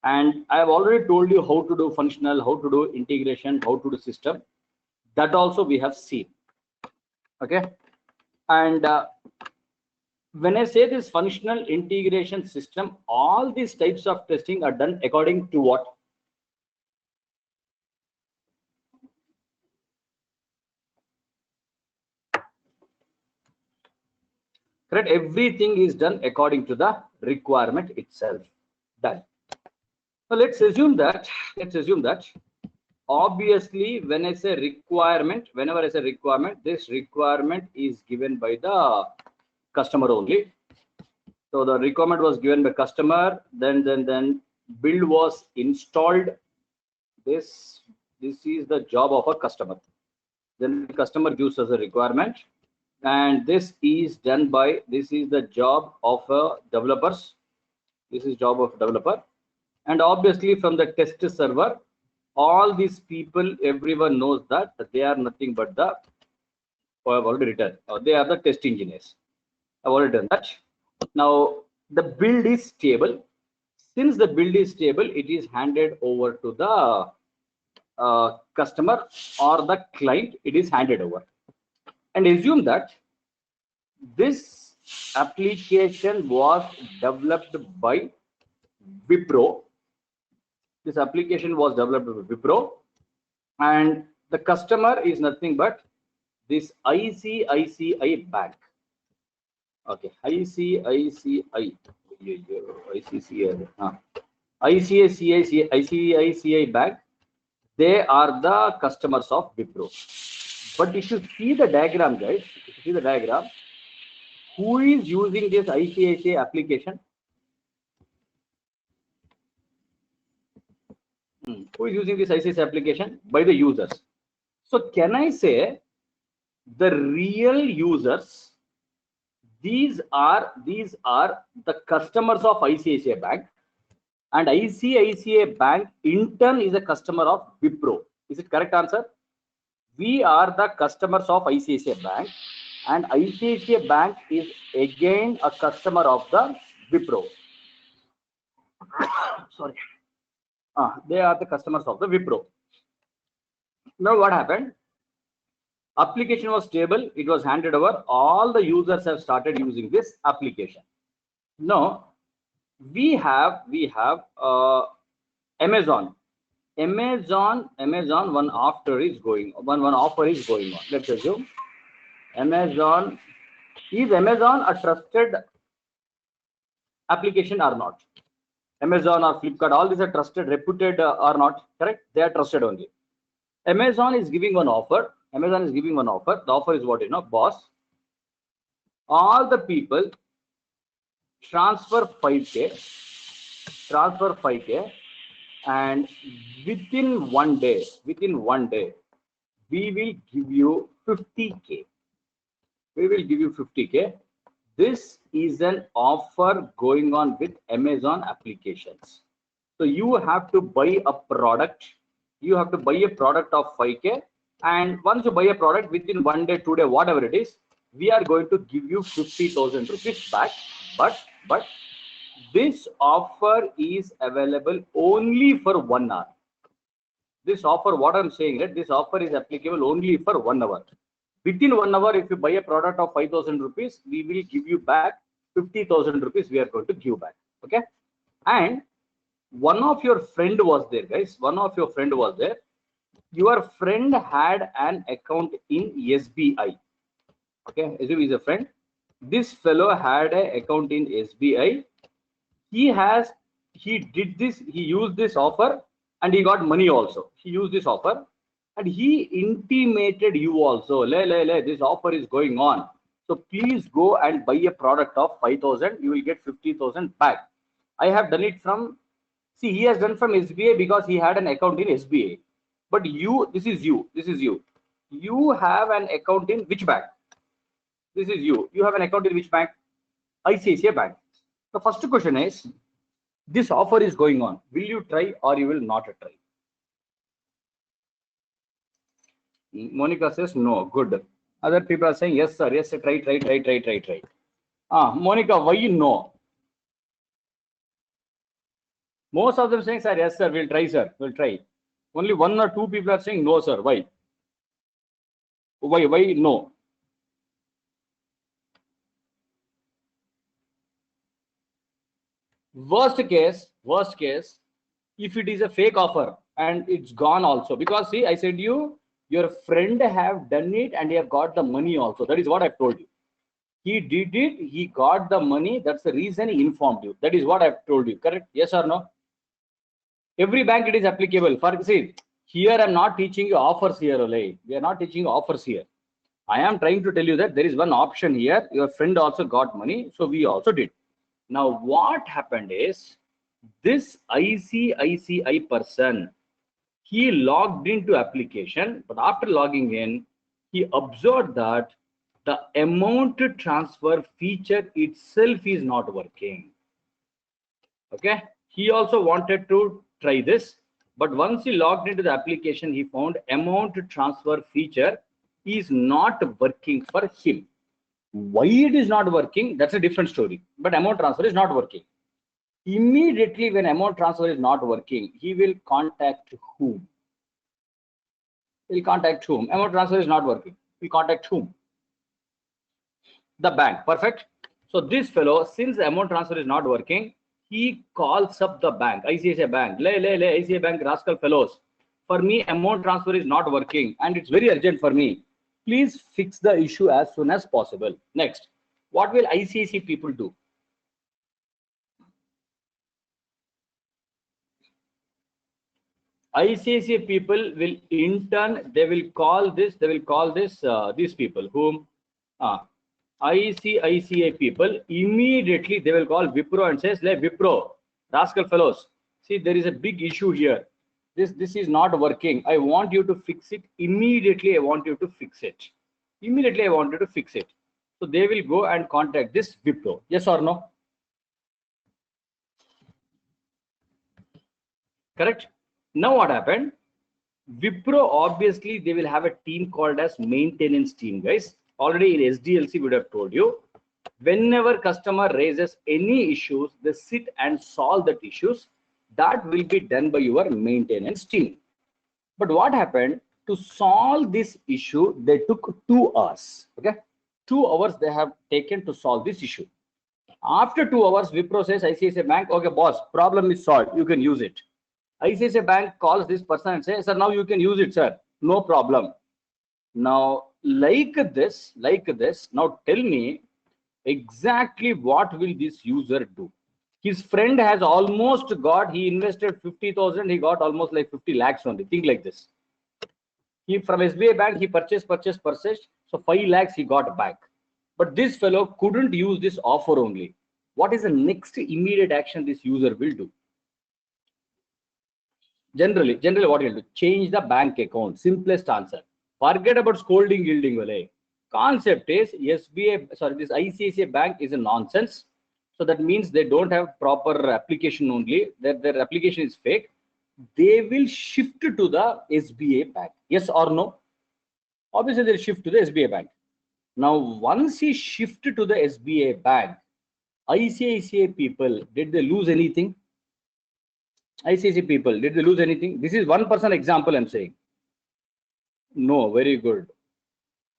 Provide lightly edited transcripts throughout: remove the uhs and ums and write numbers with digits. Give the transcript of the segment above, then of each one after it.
And I have already told you how to do functional, how to do integration, how to do system. That also we have seen. Okay. And when I say this functional integration system, all these types of testing are done according to what? Correct. Everything is done according to the requirement itself. Done. So let's assume that. Obviously, when I say requirement, whenever I say requirement, this requirement is given by the customer only. So the requirement was given by customer, then build was installed. This is the job of a customer. Then the customer gives us a requirement, and this is done by, this is the job of developers. This is job of developer, and obviously from the test server, all these people, everyone knows that they are nothing but the, I've already written, they are the test engineers. I've already done that. Now the build is stable. Since the build is stable, it is handed over to the customer or the client. It is handed over, and assume that this application was developed by Wipro. This application was developed by Wipro, and the customer is nothing but this ICICI Bank. Okay, ICICI Bank. They are the customers of Wipro. But if you see the diagram, guys, if you see the diagram, who is using this ICICI application? Who is using this ICICI application? By the users. So can I say the real users, these are the customers of ICICI Bank, and ICICI Bank in turn is a customer of Wipro. Is it correct answer? We are the customers of ICICI Bank, and ICICI Bank is again a customer of the Wipro. Sorry. They are the customers of the Wipro. Now what happened? Application was stable, it was handed over, all the users have started using this application. Now we have Amazon, one offer is going on. Let's assume Amazon, is Amazon a trusted application or not? Amazon or Flipkart, all these are trusted, reputed or not? Correct? They are trusted only. Amazon is giving one offer. The offer is what, boss, all the people transfer 5K, and within one day, we will give you 50K. This is an offer going on with Amazon applications. So you have to buy a product. of 5K, and once you buy a product, within one day, 2 days, whatever it is, we are going to give you 50,000 rupees back. But this offer is available only for 1 hour. This offer, what I'm saying, that this offer is applicable only for 1 hour. Within 1 hour, if you buy a product of 5,000 rupees, we will give you back 50,000 rupees. We are going to give back. Okay. And one of your friend was there, guys. Your friend had an account in SBI. Okay, assume he's a friend. This fellow had an account in SBI. He used this offer, and he got money also. He used this offer, and he intimated you also. This offer is going on. So please go and buy a product of 5,000. You will get 50,000 back. I have done it from, see, he has done from SBI because he had an account in SBI. But this is you. You have an account in which bank? This is you. You have an account in which bank? ICICI Bank. The first question is, this offer is going on. Will you try or you will not try? Monica says no. Good. Other people are saying yes, sir. Yes, sir. Try. Monica, why no? Most of them saying, sir, yes, sir, we'll try, sir, we'll try. Only 1 or 2 people are saying, no, sir. Why? Why no? Worst case, if it is a fake offer and it's gone also, because see, I said you, your friend have done it and he have got the money also. That is what I've told you. He did it, he got the money. That's the reason he informed you. That is what I've told you. Correct? Yes or no? Every bank it is applicable. For see, here I'm not teaching you offers here, Olay. We are not teaching you offers here. I am trying to tell you that there is one option here. Your friend also got money, so we also did. Now, what happened is this ICICI person, he logged into application, but after logging in, he observed that the amount transfer feature itself is not working. Okay, he also wanted to try this, but once he logged into the application, he found amount transfer feature is not working for him. Why it is not working, that's a different story, but amount transfer is not working. Immediately when amount transfer is not working, he will contact whom? He'll contact whom? Amount transfer is not working. He'll contact whom? The bank. Perfect. So this fellow, since the amount transfer is not working, he calls up the bank, ICICI Bank. ICICI Bank, rascal fellows. For me, amount transfer is not working and it's very urgent for me. Please fix the issue as soon as possible. Next, what will ICICI people do? ICICI people will in turn, they will call these people whom ICICI people immediately they will call Wipro and says, "Like Wipro, rascal fellows, see there is a big issue here. This is not working. I want you to fix it immediately. I want you to fix it immediately. I want you to fix it." So they will go and contact this Wipro. Yes or no? Correct. Now what happened? Wipro obviously they will have a team called as maintenance team, guys. Already in SDLC we would have told you, whenever customer raises any issues, they sit and solve that issues. That will be done by your maintenance team. But what happened? To solve this issue, they took 2 hours. Okay, 2 hours they have taken to solve this issue. After 2 hours, Wipro says, ICICI Bank, okay, boss, problem is solved. You can use it. ICICI Bank calls this person and says, sir, now you can use it, sir. No problem. Now, like this, now tell me exactly what will this user do? His friend has almost got, he invested 50,000, he got almost like 50 lakhs only. Think like this. He from SBI Bank, he purchased. So 5 lakhs he got back. But this fellow couldn't use this offer only. What is the next immediate action this user will do? Generally what he'll do? Change the bank account. Simplest answer. Forget about scolding, gilding. Vale. Concept is SBI, sorry, this ICICI Bank is a nonsense. So that means they don't have proper application only. Their application is fake. They will shift to the SBI Bank. Yes or no? Obviously, they'll shift to the SBI Bank. Now, once he shifted to the SBI Bank, ICICI people, did they lose anything? ICICI people, did they lose anything? This is 1% example I'm saying. No, very good.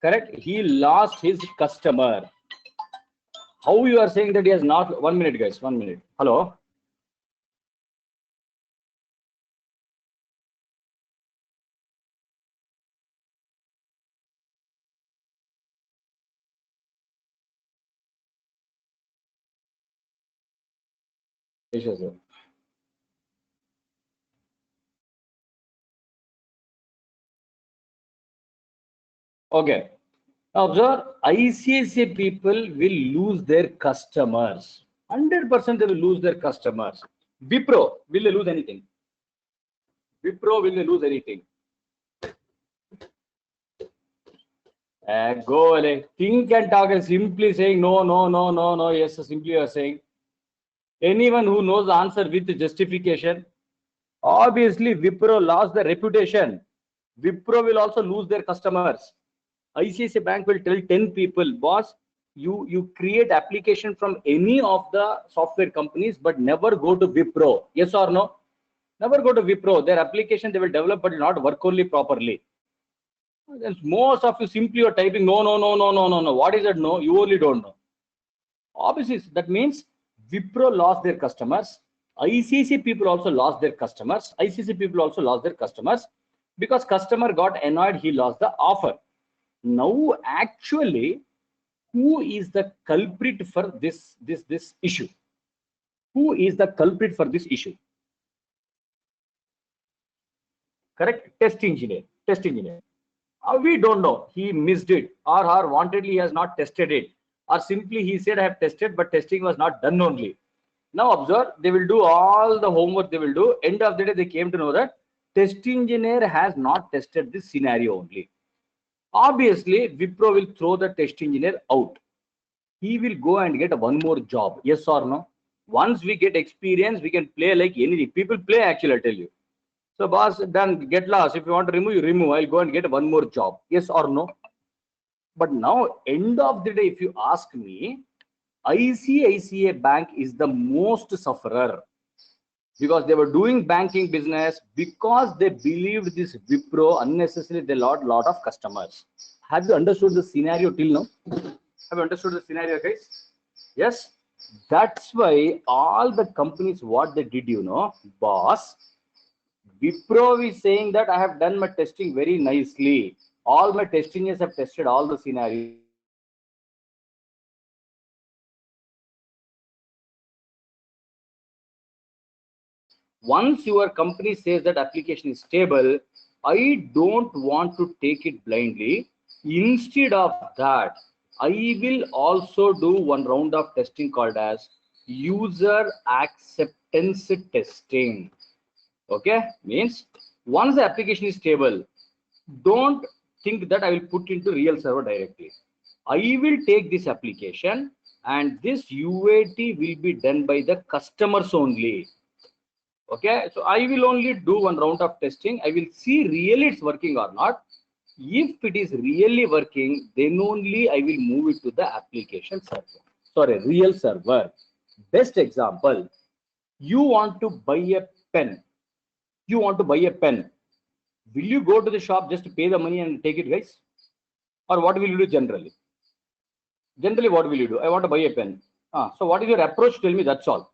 Correct. He lost his customer. How you are saying that he has not? 1 minute, guys. 1 minute. Hello. Yes, sir. Okay. Observe, ICICI people will lose their customers. 100% they will lose their customers. Wipro, will they lose anything? Wipro, will they lose anything? Go away. Think and talk and simply saying no. Yes, simply you are saying. Anyone who knows the answer with justification. Obviously, Wipro lost their reputation. Wipro will also lose their customers. ICICI Bank will tell 10 people, boss, you create application from any of the software companies, but never go to Wipro. Yes or no? Never go to Wipro. Their application they will develop, but not work only properly. Most of you simply are typing no, no, no, no, no, no, no. What is that? No, you only don't know. Obviously, that means Wipro lost their customers. ICC people also lost their customers. ICC people also lost their customers because customer got annoyed. He lost the offer. Now, actually, who is the culprit for this issue? Who is the culprit for this issue? Correct? Test engineer. Test engineer. We don't know. He missed it, or wantedly he has not tested it, or simply he said I have tested, but testing was not done only. Now observe, they will do all the homework they will do. End of the day, they came to know that test engineer has not tested this scenario only. Obviously, Wipro will throw the test engineer out. He will go and get one more job. Yes or no? Once we get experience, we can play like anything. People play actually, I tell you. So boss, then get lost. If you want to remove, you remove. I'll go and get one more job. Yes or no? But now, end of the day, if you ask me, ICICI Bank is the most sufferer because they were doing banking business because they believed this Wipro unnecessarily. They lost lot of customers. Have you understood the scenario till now? Have you understood the scenario, guys? Yes. That's why all the companies, what they did, you know, boss, Wipro is saying that I have done my testing very nicely. All my testing engineers have tested all the scenarios. Once your company says that application is stable, I don't want to take it blindly. Instead of that, I will also do one round of testing called as user acceptance testing. Okay, means once the application is stable, don't think that I will put into real server directly. I will take this application and this UAT will be done by the customers only. Okay, so I will only do one round of testing. I will see really it's working or not. If it is really working, then only I will move it to the application server. Sorry, real server. Best example, you want to buy a pen. You want to buy a pen. Will you go to the shop just to pay the money and take it, guys? Or what will you do generally? Generally, what will you do? I want to buy a pen. So what is your approach? Tell me, that's all.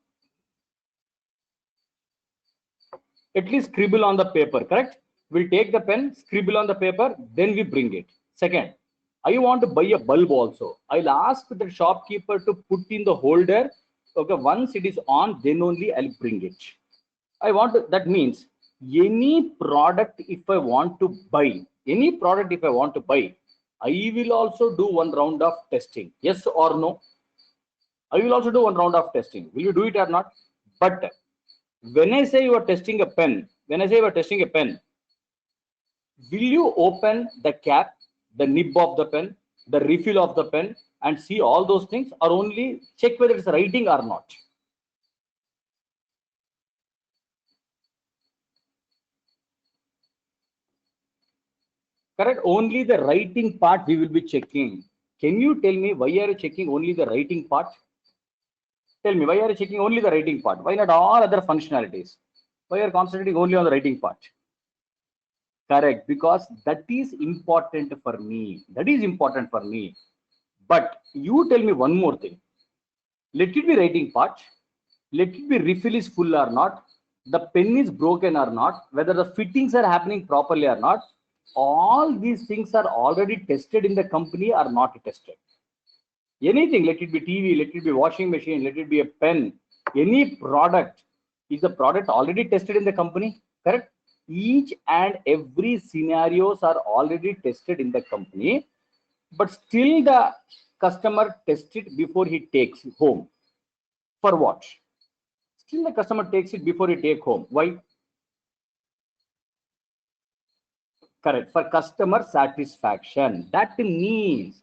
At least scribble on the paper, correct? We'll take the pen, scribble on the paper, then we bring it. Second, I want to buy a bulb also. I'll ask the shopkeeper to put in the holder. Okay, once it is on, then only I'll bring it. I want to, that means any product if I want to buy, I will also do one round of testing. Yes or no? I will also do one round of testing. Will you do it or not? But when I say you are testing a pen, will you open the cap, the nib of the pen, the refill of the pen, and see all those things, or only check whether it's writing or not? Correct. Only the writing part we will be checking. Can you tell me why are you checking only the writing part? Tell me, why are you checking only the writing part? Why not all other functionalities? Why are you concentrating only on the writing part? Correct, because that is important for me. That is important for me. But you tell me one more thing. Let it be writing part. Let it be refill is full or not. The pen is broken or not. Whether the fittings are happening properly or not. All these things are already tested in the company or not tested. Anything, let it be TV, let it be washing machine, let it be a pen, any product, is the product already tested in the company? Correct? Each and every scenarios are already tested in the company, but still the customer tests it before he takes it home. For what? Still the customer takes it before he take home. Why? Correct. For customer satisfaction. That means,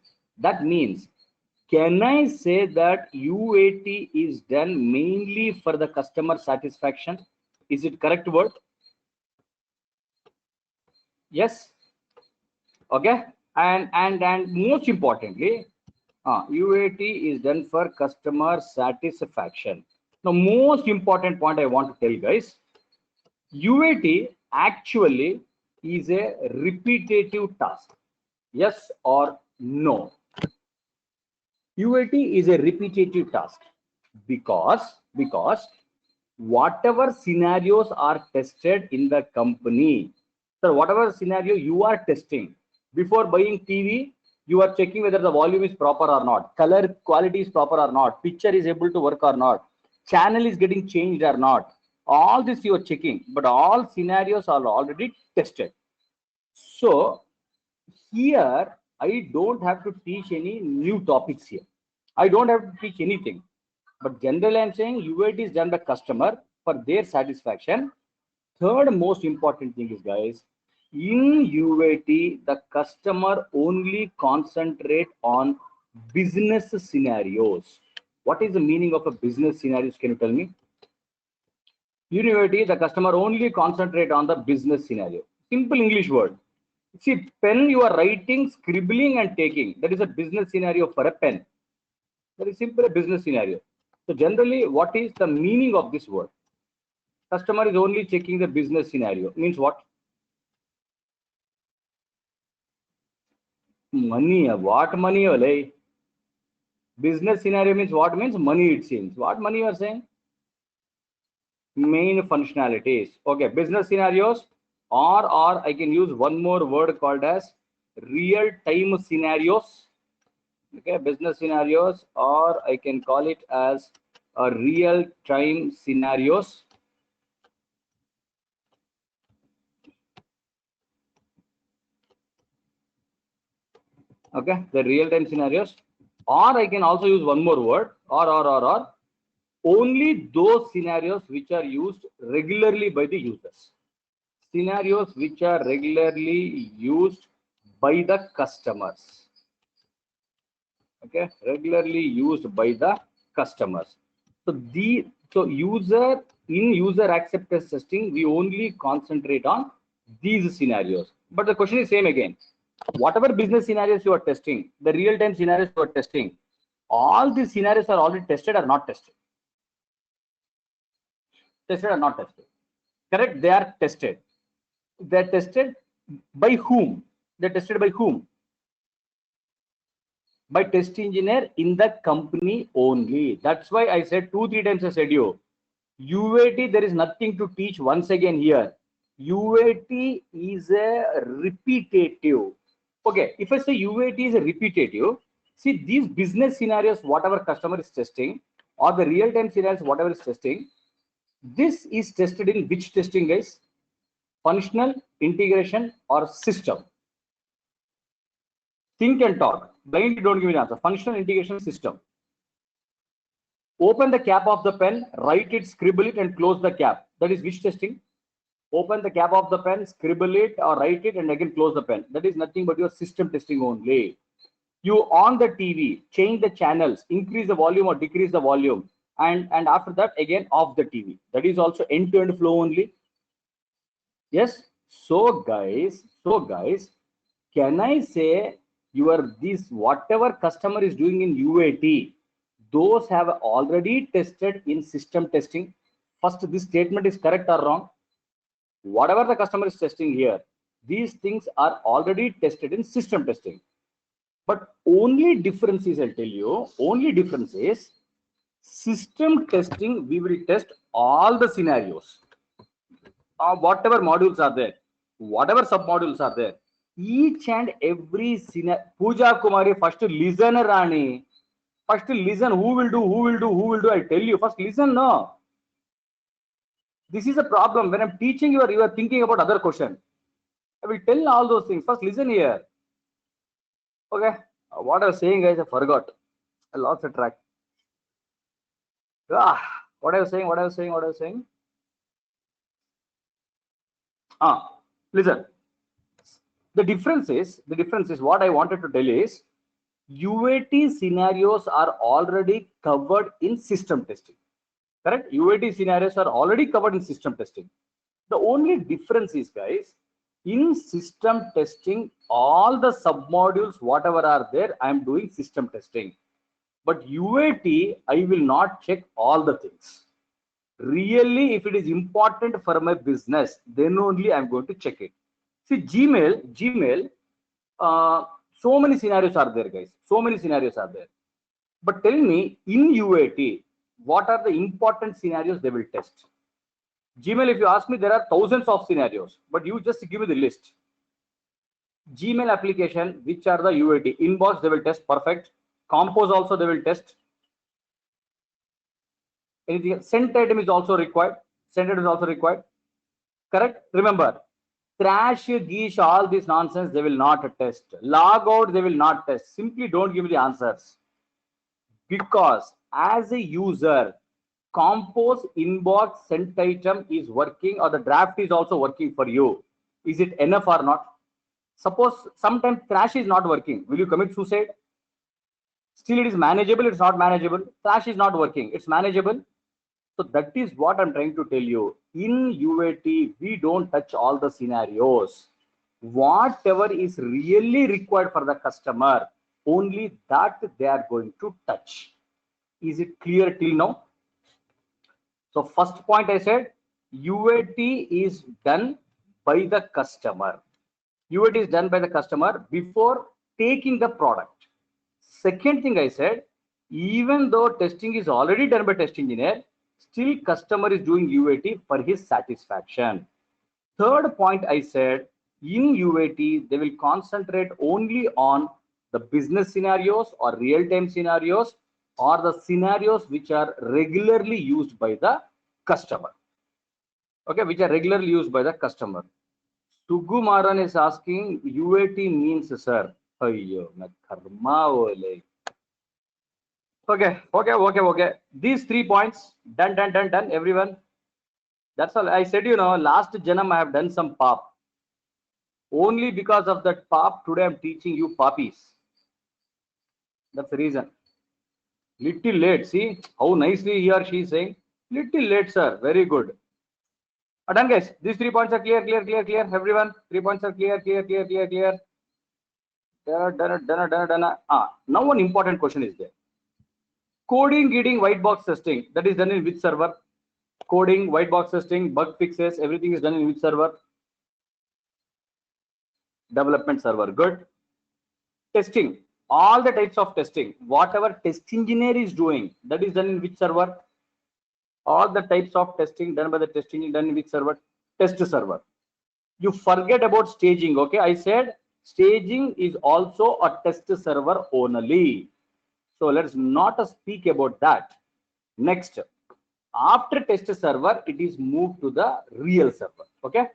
can I say that UAT is done mainly for the customer satisfaction? Is it correct word? Yes. Okay. And most importantly, UAT is done for customer satisfaction. The most important point I want to tell you guys, UAT actually is a repetitive task. Yes or no? UAT is a repetitive task because whatever scenarios are tested in the company, so whatever scenario you are testing before buying TV, you are checking whether the volume is proper or not, color quality is proper or not, picture is able to work or not, channel is getting changed or not. All this you are checking, but all scenarios are already tested. So here I don't have to teach any new topics here. I don't have to teach anything. But generally, I'm saying UAT is done by customer for their satisfaction. Third most important thing is, guys, in UAT, the customer only concentrate on business scenarios. What is the meaning of a business scenarios? Can you tell me? In UAT, the customer only concentrate on the business scenario. Simple English word. See, pen you are writing, scribbling and taking. That is a business scenario for a pen. Very simple business scenario. So generally, what is the meaning of this word? Customer is only checking the business scenario. Means what? Money. What money? Business scenario means what? Means money, it seems. What money you are saying? Main functionalities. Okay, business scenarios, or I can use one more word called as real-time scenarios. Okay, business scenarios, or I can call it as a real-time scenarios. Okay, the real-time scenarios, or I can also use one more word, or only those scenarios which are used regularly by the users. Scenarios which are regularly used by the customers. Okay, regularly used by the customers. So in user acceptance testing, we only concentrate on these scenarios. But the question is same again. Whatever business scenarios you are testing, the real-time scenarios you are testing, all these scenarios are already tested or not tested? Tested or not tested? Correct, they are tested. They're tested by whom? They're tested by whom? By test engineer in the company only. That's why I said 2-3 times I said you, UAT, there is nothing to teach once again here. UAT is a repetitive. Okay, if I say UAT is a repetitive, see these business scenarios, whatever customer is testing, or the real-time scenarios, whatever is testing, this is tested in which testing, guys? Functional, integration, or system? Think and talk. Blindly don't give me an answer. Functional, integration, system. Open the cap of the pen, write it, scribble it, and close the cap. That is which testing? Open the cap of the pen, scribble it or write it, and again close the pen. That is nothing but your system testing only. You on the TV, change the channels, increase the volume or decrease the volume, and after that again off the TV. That is also end-to-end flow only. Yes. So guys, can I say this whatever customer is doing in UAT, those have already tested in system testing? First, this statement is correct or wrong? Whatever the customer is testing here, these things are already tested in system testing. But only difference is, I'll tell you, only difference is system testing, we will test all the scenarios. Whatever modules are there, whatever sub modules are there, each and every scenario. Pooja Kumari, first listen, Rani. First listen, who will do, I tell you, first listen, no. This is a problem. When I'm teaching you, you are thinking about other question. I will tell all those things. First, listen here. Okay. What I was saying, guys, I forgot. I lost the track. What I was saying. Listen. The difference is what I wanted to tell you is UAT scenarios are already covered in system testing. Correct? UAT scenarios are already covered in system testing. The only difference is, guys, In system testing, all the submodules, whatever are there, I am doing system testing. But UAT, I will not check all the things. Really, if it is important for my business, then only I'm going to check it. See, Gmail, so many scenarios are there, guys. So many scenarios are there. But tell me, in UAT, what are the important scenarios they will test? Gmail, if you ask me, there are thousands of scenarios, but you just give me the list. Gmail application, which are the UAT? Inbox, they will test, perfect. Compose also they will test. Anything else? Sent item is also required. Sent item is also required. Correct? Remember, trash, geesh, all this nonsense, they will not test. Log out, they will not test. Simply don't give me the answers. Because as a user, compose, inbox, sent item is working, or the draft is also working for you. Is it enough or not? Suppose sometimes trash is not working. Will you commit suicide? Still it is manageable, it's not manageable. Trash is not working, it's manageable. So that is what I'm trying to tell you. In UAT, we don't touch all the scenarios. Whatever is really required for the customer, only that they are going to touch. Is it clear till now? So first point I said, UAT is done by the customer. UAT is done by the customer before taking the product. Second thing I said, even though testing is already done by test engineer, still customer is doing UAT for his satisfaction. Third point I said, in UAT, they will concentrate only on the business scenarios or real-time scenarios or the scenarios which are regularly used by the customer. Okay, which are regularly used by the customer. Sugumaran is asking, UAT means, sir. Okay. These 3 points, done, everyone. That's all. I said, last Janam I have done some pop. Only because of that pop, today I'm teaching you poppies. That's the reason. Little late. See how nicely he or she is saying. Little late, sir. Very good. Done, guys. These 3 points are clear. Everyone, 3 points are clear. Done. Now one important question is there. Coding, reading, white box testing. That is done in which server? Coding, white box testing, bug fixes, everything is done in which server? Development server. Good. Testing. All the types of testing, whatever test engineer is doing, that is done in which server? All the types of testing done by the test engineer done in which server? Test server. You forget about staging. Okay, I said staging is also a test server only. So let's not speak about that. Next, after test server, it is moved to the real server. Okay,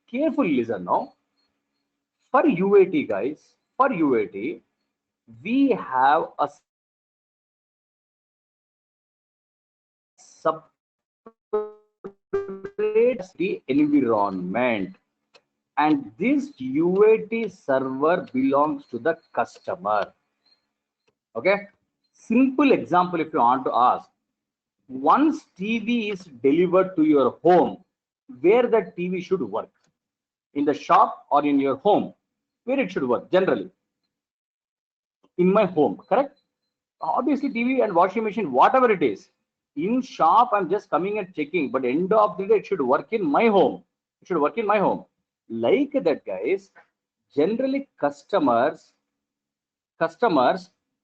carefully listen now. For UAT, guys, for UAT, we have a separate environment, and this UAT server belongs to the customer. Okay, simple example, if you want to ask, once TV is delivered to your home, where that TV should work? In the shop or in your home? Where it should work generally? In my home, correct? Obviously TV and washing machine, whatever it is, in shop I'm just coming and checking, but end of the day it should work in my home. It should work in my home. Like that, guys, generally customers,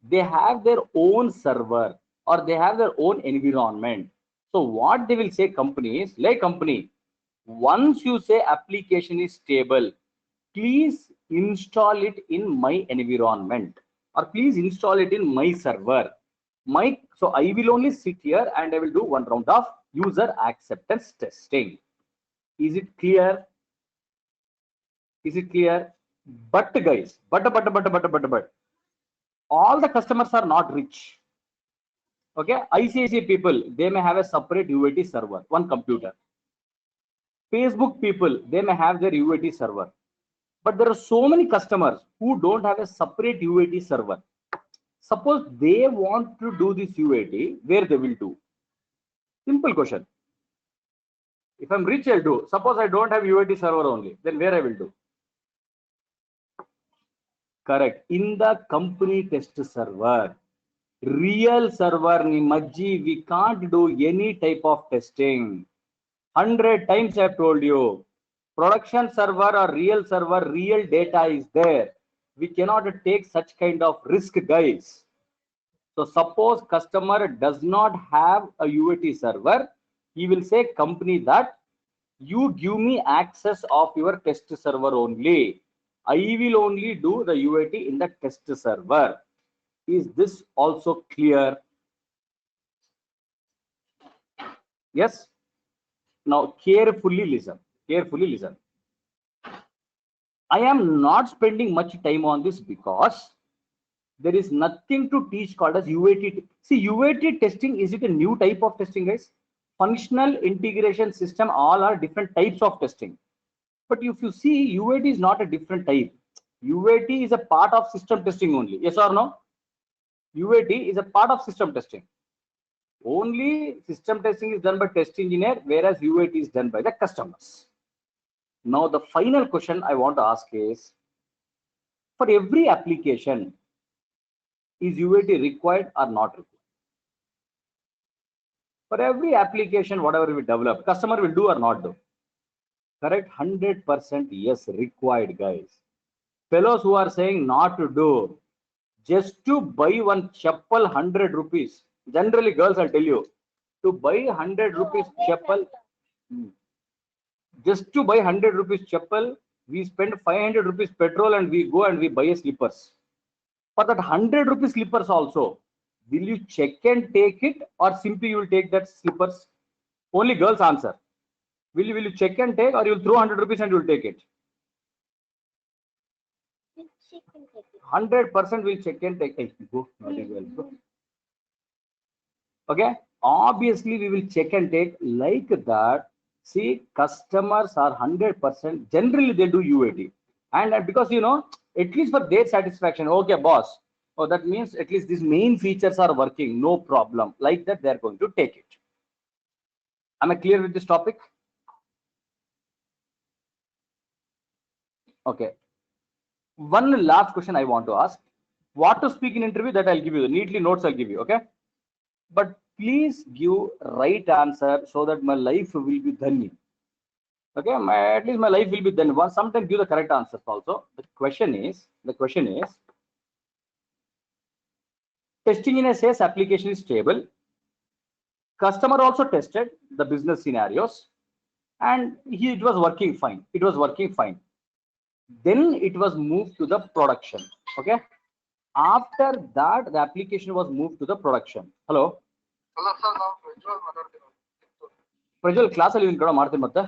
they have their own server or they have their own environment. So what they will say, companies like company, once you say application is stable, please install it in my environment, or please install it in my server. So I will only sit here and I will do one round of user acceptance testing. Is it clear? Is it clear? But guys, but all the customers are not rich. Okay, ICICI people, they may have a separate UAT server, one computer. Facebook people, they may have their UAT server. But there are so many customers who don't have a separate UAT server. Suppose they want to do this UAT, where they will do? Simple question. If I'm rich, I'll do. Suppose I don't have UAT server only, then where I will do? Correct. In the company test server, real server Nimajji, we can't do any type of testing. 100 times I've told you. Production server or real server, real data is there. We cannot take such kind of risk, guys. So suppose customer does not have a UAT server, he will say company that you give me access of your test server only. I will only do the UAT in the test server. Is this also clear? Yes. Now carefully listen. Carefully listen. I am not spending much time on this because there is nothing to teach called as UAT. See, UAT testing, is it a new type of testing, guys? Functional integration system, all are different types of testing. But if you see, UAT is not a different type. UAT is a part of system testing only. Yes or no? UAT is a part of system testing. Only system testing is done by test engineer, whereas UAT is done by the customers. Now, the final question I want to ask is, for every application, is UAT required or not required? For every application, whatever we develop, customer will do or not do? Correct? 100% yes, required, guys. Fellows who are saying not to do, just to buy one chappal 100 rupees. Generally, girls, I'll tell you, to buy 100 rupees chappal, just to buy 100 rupees chappal, we spend 500 rupees petrol and we go and we buy a slippers. For that 100 rupees slippers also, will you check and take it, or simply you will take that slippers? Only girls answer. Will you check and take, or you will throw 100 rupees and you will take it? 100% will check and take. Go, go. Okay, obviously we will check and take like that. See, customers are 100%, generally they do UAT, and because you know, at least for their satisfaction. Okay, boss, oh, that means at least these main features are working, no problem. Like that, they are going to take it. Am I clear with this topic? Okay. One last question I want to ask. What to speak in interview, that I'll give you. Neatly notes I'll give you. Okay. But please give right answer so that my life will be done. Okay, at least my life will be done. Sometimes give the correct answers also. The question is, testing in a SaaS application is stable. Customer also tested the business scenarios, and it was working fine. It was working fine. Then it was moved to the production. Okay. After that, the application was moved to the production. Hello. Prajwal, class ಅಲ್ಲಿ ಇನ್ ಕಡೆ ಮಾಡ್ತೀನಿ ಮತ್ತೆ.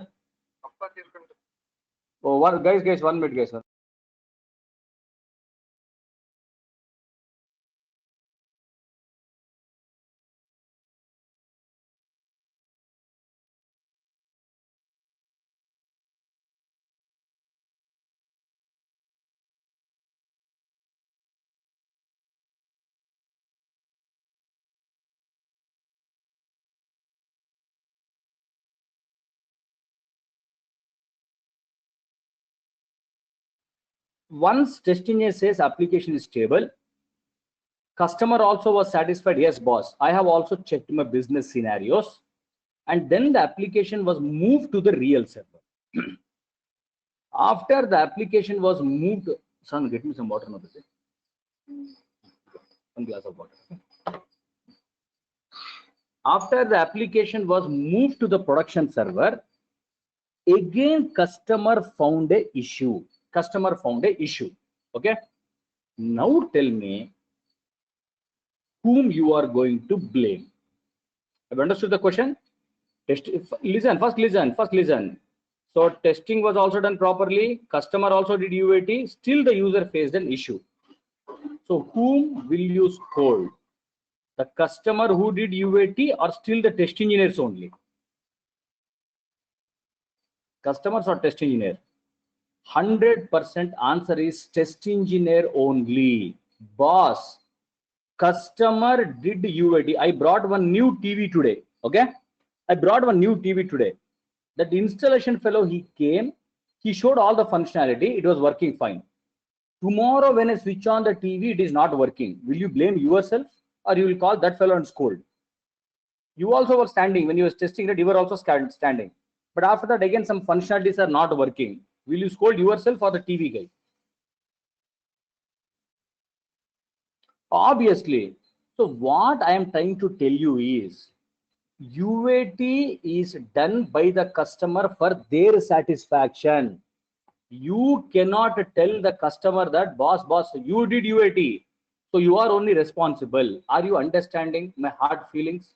Oh, guys, 1 minute, guys. Once test engineer says application is stable, customer also was satisfied. Yes, boss, I have also checked my business scenarios, and then the application was moved to the real server. After the application was moved, son, get me some water now. One glass of water. After the application was moved to the production server, again customer found a issue. Okay. Now tell me whom you are going to blame. Have you understood the question? First listen. So testing was also done properly. Customer also did UAT. Still the user faced an issue. So whom will you scold? The customer who did UAT, or still the test engineers only? Customers or test engineer? 100% answer is test engineer only. Boss, customer did UAT. I brought one new TV today. Okay, I brought one new TV today. That installation fellow, he came, he showed all the functionality, it was working fine. Tomorrow, when I switch on the TV, it is not working. Will you blame yourself or you will call that fellow and scold? You also were standing when you were testing it, you were also standing. But after that, again, some functionalities are not working. Will you scold yourself or the TV guy? Obviously. So what I am trying to tell you is UAT is done by the customer for their satisfaction. You cannot tell the customer that boss, you did UAT, so you are only responsible. Are you understanding my hard feelings?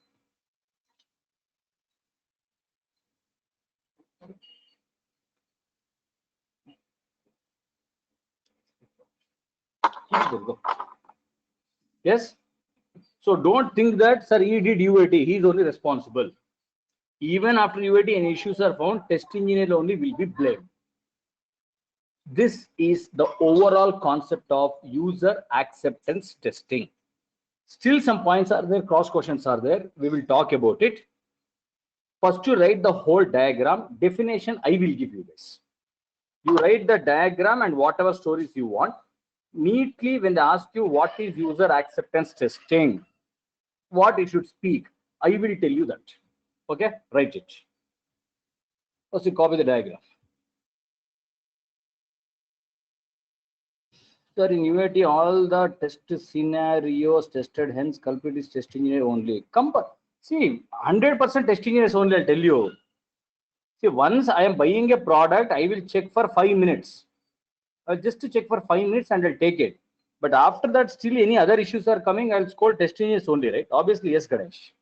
Yes. So don't think that sir he did UAT, he is only responsible. Even after UAT and issues are found, test engineer only will be blamed. This is the overall concept of user acceptance testing. Still some points are there, cross questions are there. We will talk about it. First you write the whole diagram. Definition I will give you this. You write the diagram and whatever stories you want. Neatly when they ask you what is user acceptance testing, what you should speak, I will tell you that. Okay, write it. First you copy the diagram. Sir, in UAT, all the test scenarios tested, hence culprit is test engineer only. See, 100% test engineers only, I'll tell you. See, once I am buying a product, I will check for 5 minutes. Just to check for 5 minutes and I'll take it. But after that, still any other issues are coming, I'll scold test engineers only, right? Obviously, yes, Ganesh.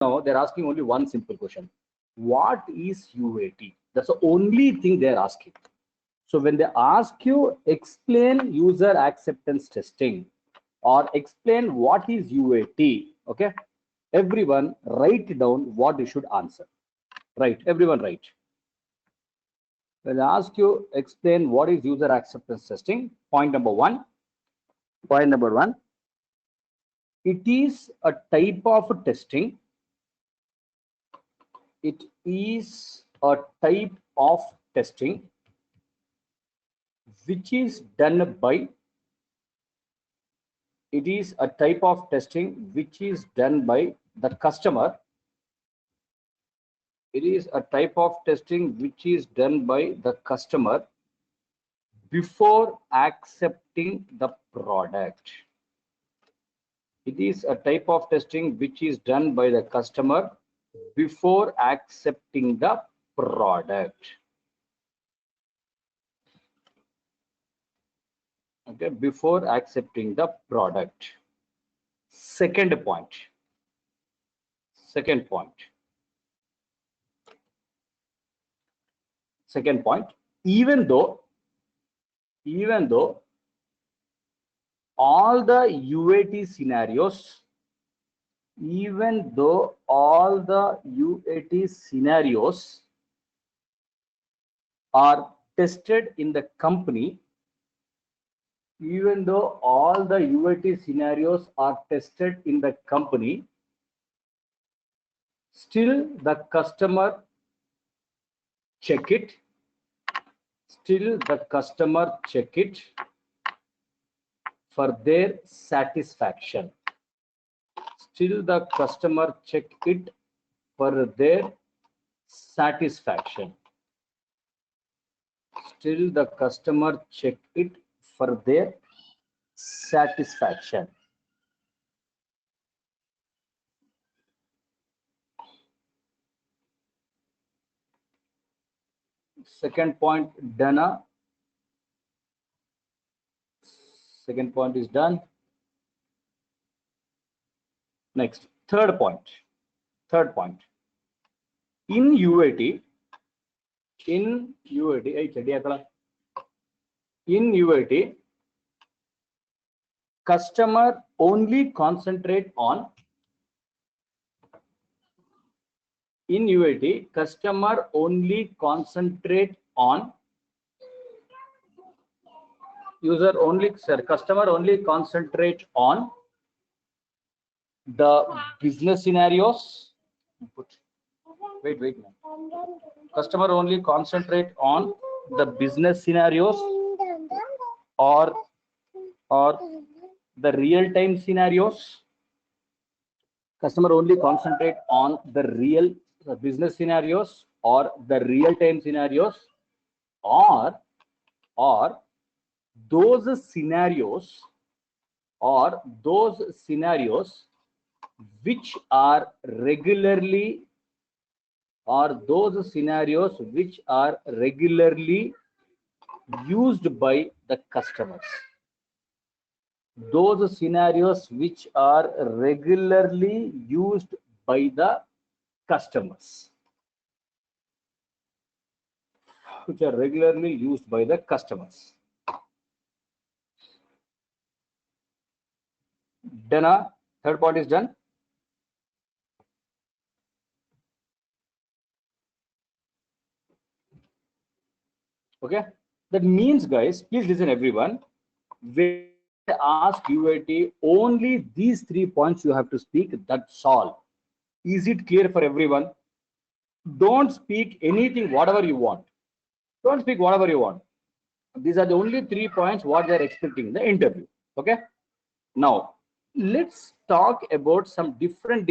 Now they're asking only one simple question. What is UAT? That's the only thing they're asking. So when they ask you, explain user acceptance testing or explain what is UAT, okay? Everyone write down what you should answer. Right, everyone write. When they ask you, explain what is user acceptance testing, point number one, it is a type of testing. It is a type of testing which is done by the customer It is a type of testing which is done by the customer before accepting the product. It is a type of testing which is done by the customer before accepting the product. Okay, before accepting the product. Second point. Second point. Second point. Even though all the UAT scenarios, even though all the UAT scenarios are tested in the company, even though all the UAT scenarios are tested in the company, still the customer check it, still the customer check it for their satisfaction. Still the customer check it for their satisfaction. Still the customer check it for their satisfaction. Second point done. Second point is done. Next, third point. Third point. In UAT, customer only concentrate on. In UAT, customer only concentrate on. Customer only concentrate on the business scenarios. Wait. Customer only concentrate on the business scenarios or the real-time scenarios. Customer only concentrate on the business scenarios or the real-time scenarios, or those scenarios which are regularly used by the customers. Those scenarios which are regularly used by the customers. Which are regularly used by the customers. Done. Third point is done. Okay, that means, guys, please listen, everyone. When I ask UAT, only these 3 points you have to speak. That's all. Is it clear for everyone? Don't speak anything, whatever you want. Don't speak whatever you want. These are the only 3 points what they are expecting in the interview. Okay. Now let's talk about some different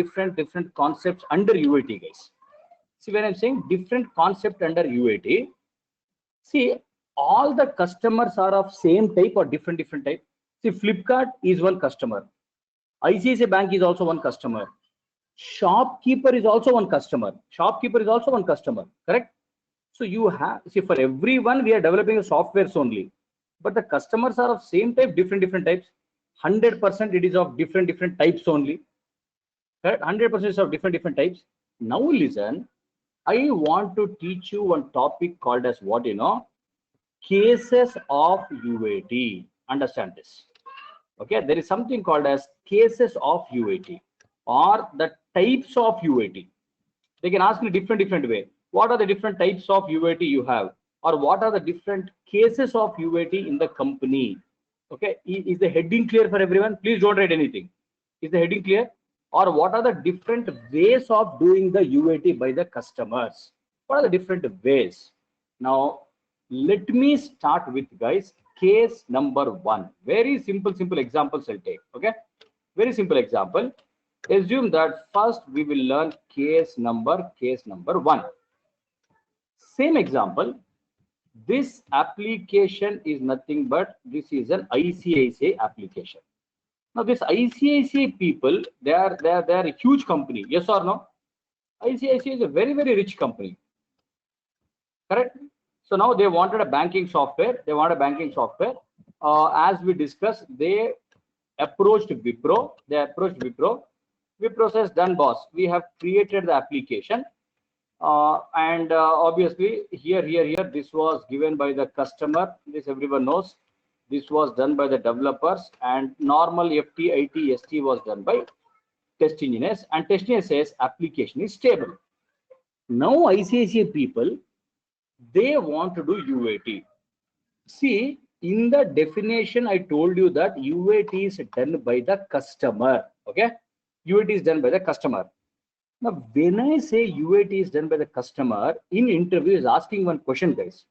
concepts under UAT, guys. See, when I'm saying different concept under UAT, see, all the customers are of same type or different type. See, Flipkart is one customer. ICICI Bank is also one customer. Shopkeeper is also one customer. Correct? So you have, see, for everyone we are developing a softwares only, but the customers are of same type, different types. 100% it is of different types only. Correct? 100% is of different types. Now listen, I want to teach you one topic called as what, cases of UAT. Understand this. Okay, there is something called as cases of UAT or the types of UAT. They can ask in a different way. What are the different types of UAT you have, or what are the different cases of UAT in the company? Okay, is the heading clear for everyone? Please don't write anything. Is the heading clear? Or what are the different ways of doing the UAT by the customers? What are the different ways? Now let me start with, guys, case number 1. Very simple examples I'll take. Okay, very simple example. Assume that first we will learn case number 1. Same example. This application is nothing but this is an ICICI application. Now this ICICI people, they are a huge company. Yes or no? ICICI is a very rich company. Correct? So now they wanted a banking software. As we discussed, they approached Wipro. Wipro says, done boss. We have created the application. And obviously here this was given by the customer. This everyone knows. This was done by the developers, and normal FT, IT, ST was done by test engineers, and test engineer says application is stable. Now ICICI people, they want to do UAT. See, in the definition I told you that UAT is done by the customer. Okay, UAT is done by the customer. Now when I say UAT is done by the customer, in interview is asking one question, guys.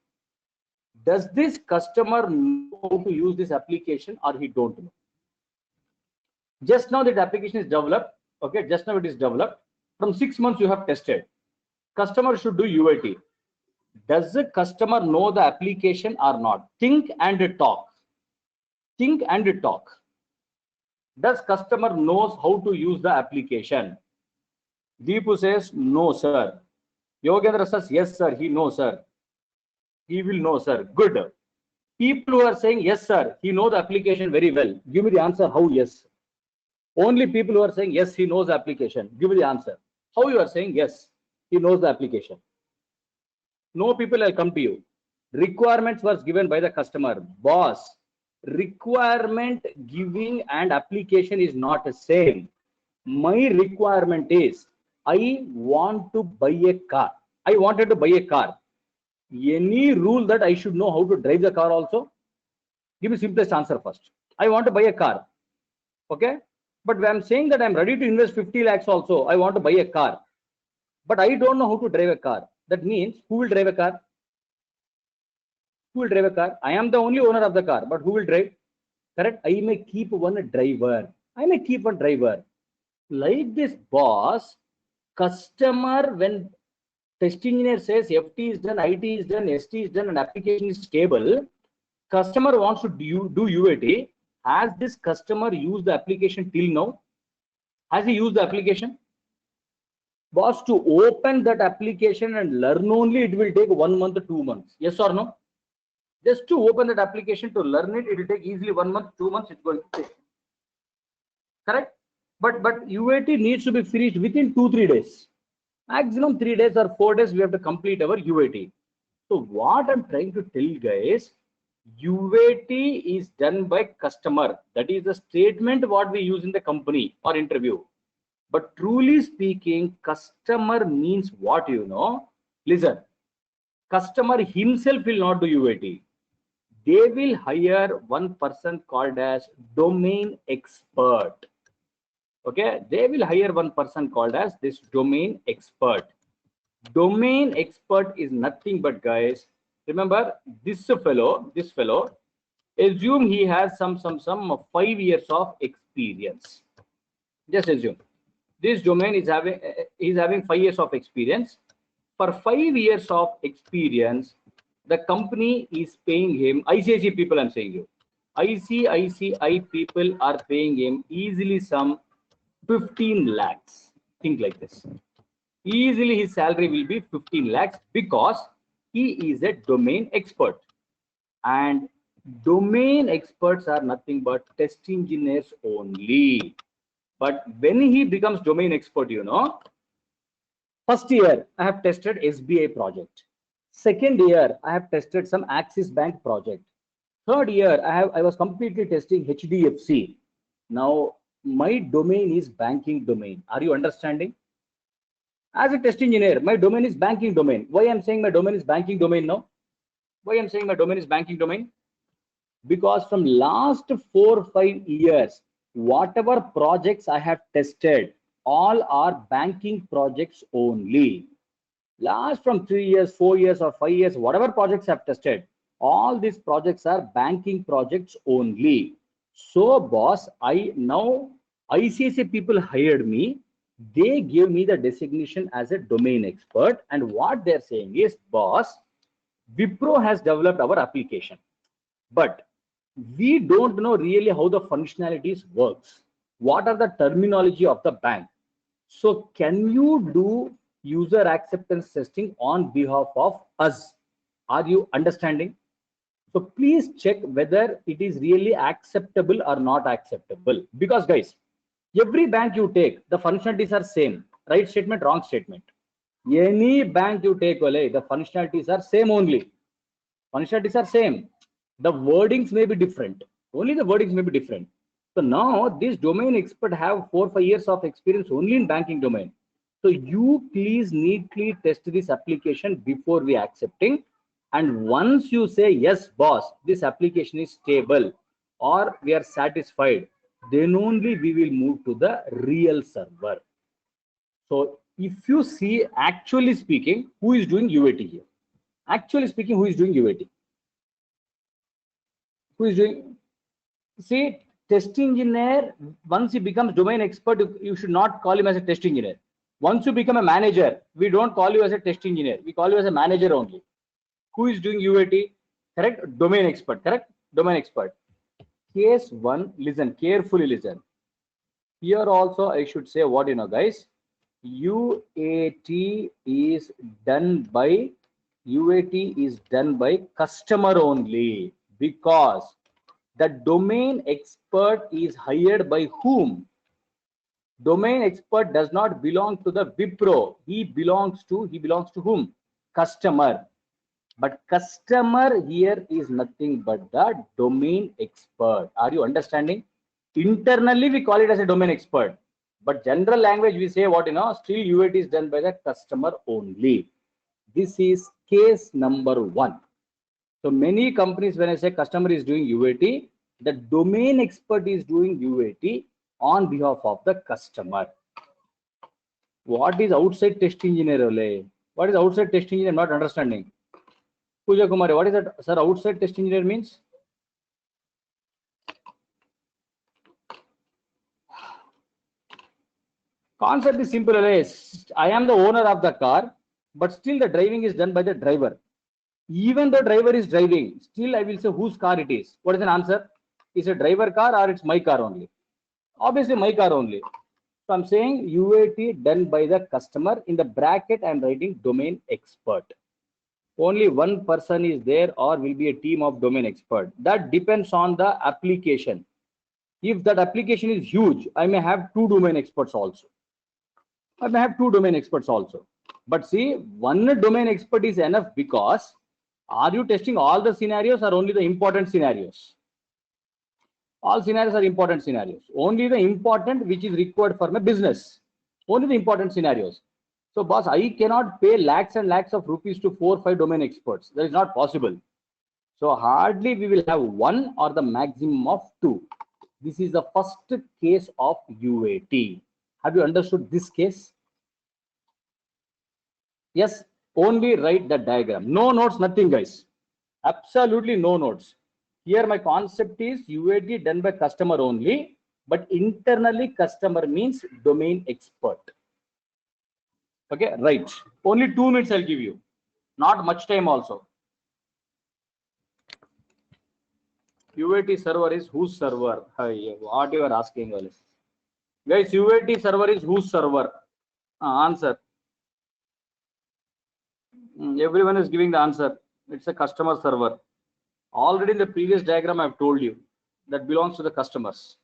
Does this customer know how to use this application or he don't know? Just now that application is developed. Okay, just now it is developed. From 6 months you have tested. Customer should do UAT. Does the customer know the application or not? Think and talk. Think and talk. Does customer knows how to use the application? Deepu says, no, sir. Yogendra says, yes, sir. He knows, sir. He will know, sir. Good. People who are saying, yes, sir, he knows the application very well. Give me the answer. How? Yes. Only people who are saying, yes, he knows the application. Give me the answer. How you are saying, yes, he knows the application? No people, I'll come to you. Requirements was given by the customer. Boss, requirement giving and application is not the same. My requirement is, I want to buy a car. I wanted to buy a car. Any rule that I should know how to drive the car also? Give me simplest answer first. I want to buy a car. Okay. But when I'm saying that I'm ready to invest 50 lakhs also, I want to buy a car. But I don't know how to drive a car. That means who will drive a car? Who will drive a car? I am the only owner of the car, but who will drive? Correct? I may keep one driver. Like this, boss, customer, when test engineer says FT is done, IT is done, ST is done, and application is stable, customer wants to do UAT. Has this customer used the application till now? Has he used the application? Boss, to open that application and learn only, it will take 1 month, 2 months. Yes or no? Just to open that application, to learn it, it will take easily 1 month, 2 months. It's going to take. Correct? But UAT needs to be finished within 2-3 days. Maximum 3 days or 4 days, we have to complete our UAT. So what I'm trying to tell you guys, UAT is done by customer. That is the statement what we use in the company or interview. But truly speaking, customer means what, you know? Listen, customer himself will not do UAT. They will hire one person called as domain expert. Okay, they will hire one person called as this domain expert. Domain expert is nothing but, guys, remember this fellow, assume he has some 5 years of experience. Just assume this domain is having 5 years of experience. For 5 years of experience, the company is paying him, ICICI people, I'm saying you, ICICI people are paying him easily some 15 lakhs. Think like this. Easily his salary will be 15 lakhs because he is a domain expert. And domain experts are nothing but test engineers only. But when he becomes domain expert, you know, first year I have tested SBI project. Second year I have tested some Axis Bank project. Third year I was completely testing HDFC. Now my domain is banking domain. Are you understanding? As a test engineer, my domain is banking domain. Why I'm saying my domain is banking domain now? Why I'm saying my domain is banking domain? Because from last 4-5 years, whatever projects I have tested, all are banking projects only. Last from 3 years, 4 years or 5 years, whatever projects I've tested, all these projects are banking projects only. So boss, I now ICICI people hired me. They gave me the designation as a domain expert. And what they're saying is, boss, Wipro has developed our application, but we don't know really how the functionalities works. What are the terminology of the bank? So can you do user acceptance testing on behalf of us? Are you understanding? So please check whether it is really acceptable or not acceptable. Because guys, every bank you take, the functionalities are same. Right statement, wrong statement. Any bank you take, the functionalities are same only. Functionalities are same. The wordings may be different. Only the wordings may be different. So now this domain expert have 4-5 years of experience only in banking domain. So you please neatly test this application before we accepting. And once you say, yes, boss, this application is stable or we are satisfied, then only we will move to the real server. So if you see, actually speaking, who is doing UAT here? Actually speaking, who is doing UAT? Who is doing? See, test engineer, once he becomes domain expert, you should not call him as a test engineer. Once you become a manager, we don't call you as a test engineer. We call you as a manager only. Who is doing UAT? Correct? Domain expert. Correct? Domain expert. Case 1, listen, carefully listen. Here also I should say what, guys. UAT is done by customer only, because the domain expert is hired by whom? Domain expert does not belong to the Wipro. He belongs to whom? Customer. But customer here is nothing but the domain expert. Are you understanding? Internally we call it as a domain expert, but general language we say what, still UAT is done by the customer only. This is case number 1. So many companies, when I say customer is doing UAT, the domain expert is doing UAT on behalf of the customer. What is outside test engineer? What is outside test engineer? I'm not understanding. Pooja Kumari, what is that, sir? Outside test engineer means? Concept is simple. I am the owner of the car, but still the driving is done by the driver. Even the driver is driving, still I will say whose car it is. What is an answer? Is a driver car or it's my car only? Obviously my car only. So I'm saying UAT done by the customer. In the bracket I'm writing domain expert. Only one person is there or will be a team of domain expert. That depends on the application. If that application is huge, I may have 2 domain experts also. I may have 2 domain experts also. But see, one domain expert is enough, because are you testing all the scenarios or only the important scenarios? All scenarios are important scenarios. Only the important which is required for my business. Only the important scenarios. So boss, I cannot pay lakhs and lakhs of rupees to 4-5 domain experts. That is not possible. So hardly we will have 1 or the maximum of 2. This is the first case of UAT. Have you understood this case? Yes, only write the diagram. No notes, nothing, guys. Absolutely no notes. Here my concept is UAT done by customer only, but internally customer means domain expert. Okay, right. Only 2 minutes I'll give you. Not much time also. UAT server is whose server? What you are asking, guys? UAT server is whose server? Answer. Everyone is giving the answer. It's a customer server. Already in the previous diagram I've told you that belongs to the customers.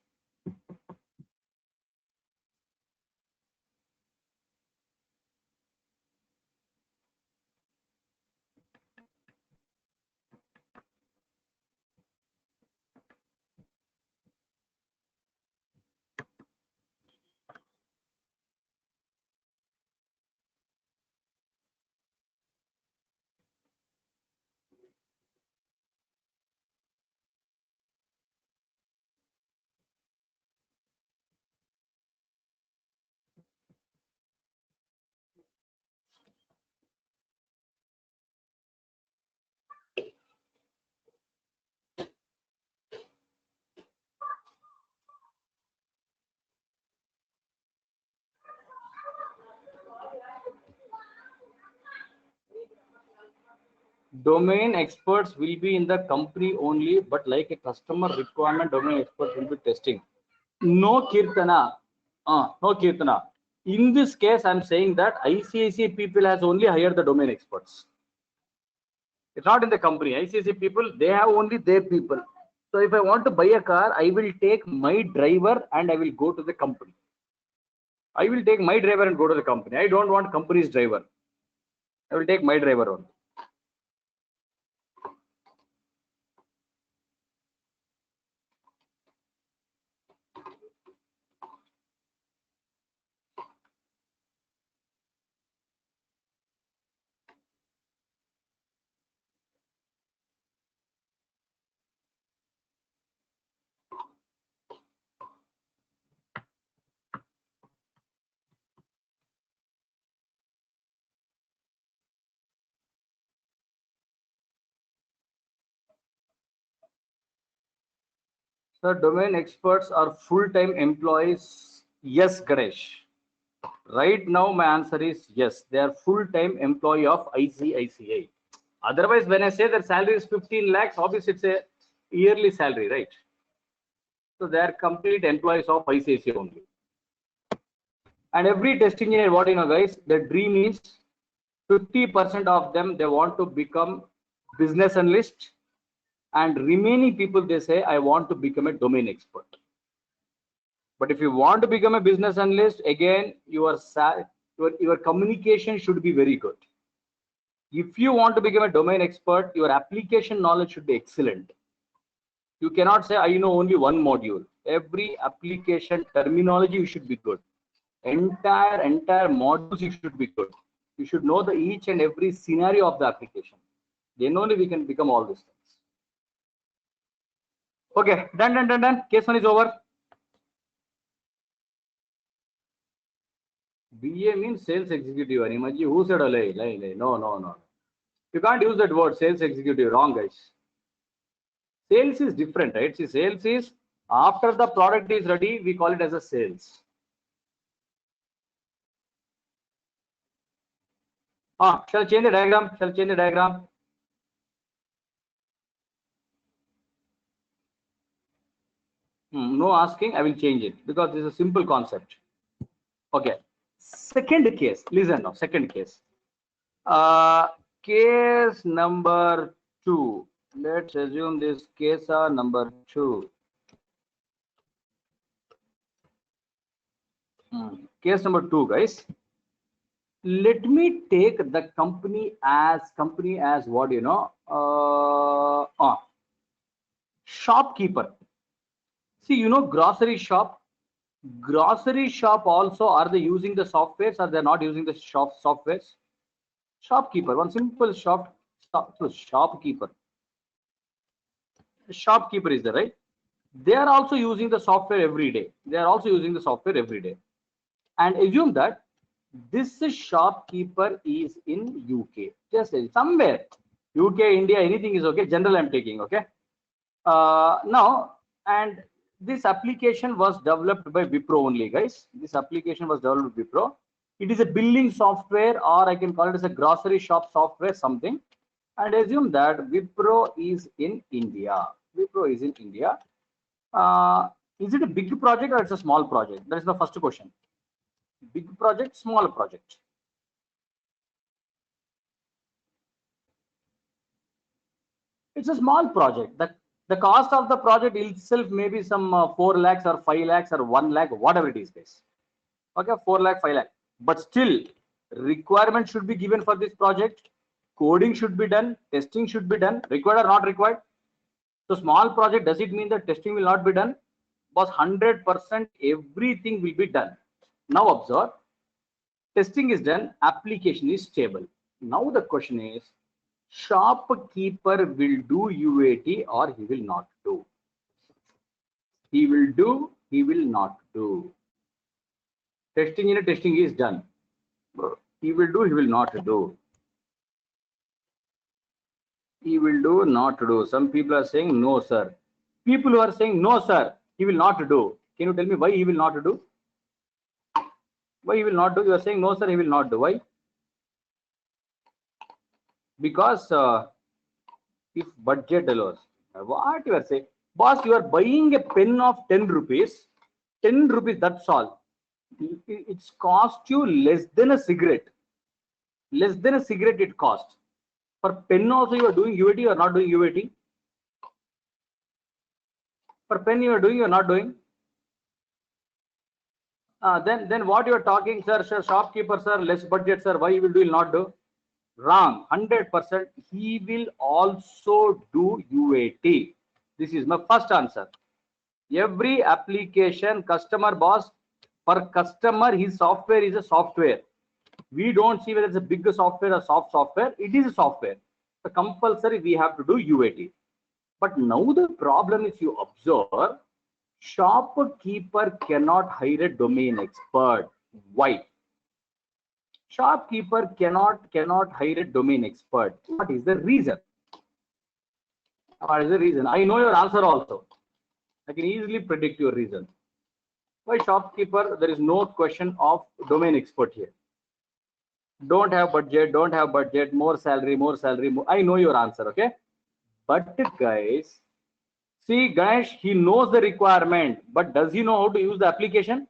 Domain experts will be in the company only, but like a customer requirement, domain experts will be testing. No Kirtana. No Kirtana. In this case, I'm saying that ICICI people has only hired the domain experts. It's not in the company. ICICI people, they have only their people. So if I want to buy a car, I will take my driver and I will go to the company. I will take my driver and go to the company. I don't want company's driver. I will take my driver only. So domain experts are full-time employees. Yes, Ganesh. Right now, my answer is yes. They are full-time employee of ICICI. Otherwise, when I say their salary is 15 lakhs, obviously it's a yearly salary, right? So they are complete employees of ICICI only. And every test engineer, what you know, guys, the dream is 50% of them, they want to become business analyst, and remaining people, they say, I want to become a domain expert. But if you want to become a business analyst, again, your communication should be very good. If you want to become a domain expert, your application knowledge should be excellent. You cannot say, I know only one module. Every application terminology, you should be good. Entire modules, you should be good. You should know the each and every scenario of the application. Then only we can become all these things. Okay, done. Case 1 is over. BA means sales executive. Animaji, who said lay? No. You can't use that word sales executive. Wrong, guys. Sales is different, right? See, sales is after the product is ready, we call it as a sales. Shall I change the diagram? No asking, I will change it because this is a simple concept. Okay. Second case, listen now. Second case. Case number 2. Let's assume this case number 2. Case number 2, guys. Let me take the company as what you know. Shopkeeper. See, you know, grocery shop also, are they using the softwares or they're not using the softwares? Shopkeeper, one simple shopkeeper is there, right? They are also using the software every day. And assume that this shopkeeper is in UK, just somewhere, UK, India, anything is okay. General I'm taking, okay. Now, and this application was developed by Wipro only, guys. This application was developed by Wipro. It is a billing software, or I can call it as a grocery shop software, something. And assume that Wipro is in India. Is it a big project or it's a small project? That is the first question. Big project, small project. It's a small project. The cost of the project itself may be some 4 lakhs or 5 lakhs or 1 lakh, whatever it is, guys. Okay, 4 lakh, 5 lakh. But still, requirement should be given for this project. Coding should be done. Testing should be done. Required or not required? So small project, does it mean that testing will not be done? Was 100% everything will be done. Now observe, testing is done, application is stable. Now the question is, shopkeeper will do UAT or he will not do? He will do, he will not do. Testing is done. He will do, he will not do. He will do, not do. Some people are saying no, sir. People who are saying no, sir, he will not do. Can you tell me why he will not do? Why he will not do? You are saying no, sir, he will not do. Why? Because if budget allows. What you are saying? Boss, you are buying a pen of 10 rupees. 10 rupees, that's all. It's cost you less than a cigarette. Less than a cigarette it cost. For pen also you are doing UAT or not doing UAT? For pen you are doing or not doing? Then what you are talking, sir, shopkeeper, sir, less budget, sir, why you will not do? Wrong, 100%. He will also do UAT. This is my first answer. Every application, customer, boss, for customer, his software is a software. We don't see whether it's a big software or soft software. It is a software. So compulsory, we have to do UAT. But now the problem is, you observe, shopkeeper cannot hire a domain expert. Why? Shopkeeper cannot hire a domain expert. What is the reason? What is the reason? I know your answer also. I can easily predict your reason. Why shopkeeper? There is no question of domain expert here. Don't have budget, more salary, more. I know your answer, okay? But guys, see, Ganesh, he knows the requirement, but does he know how to use the application?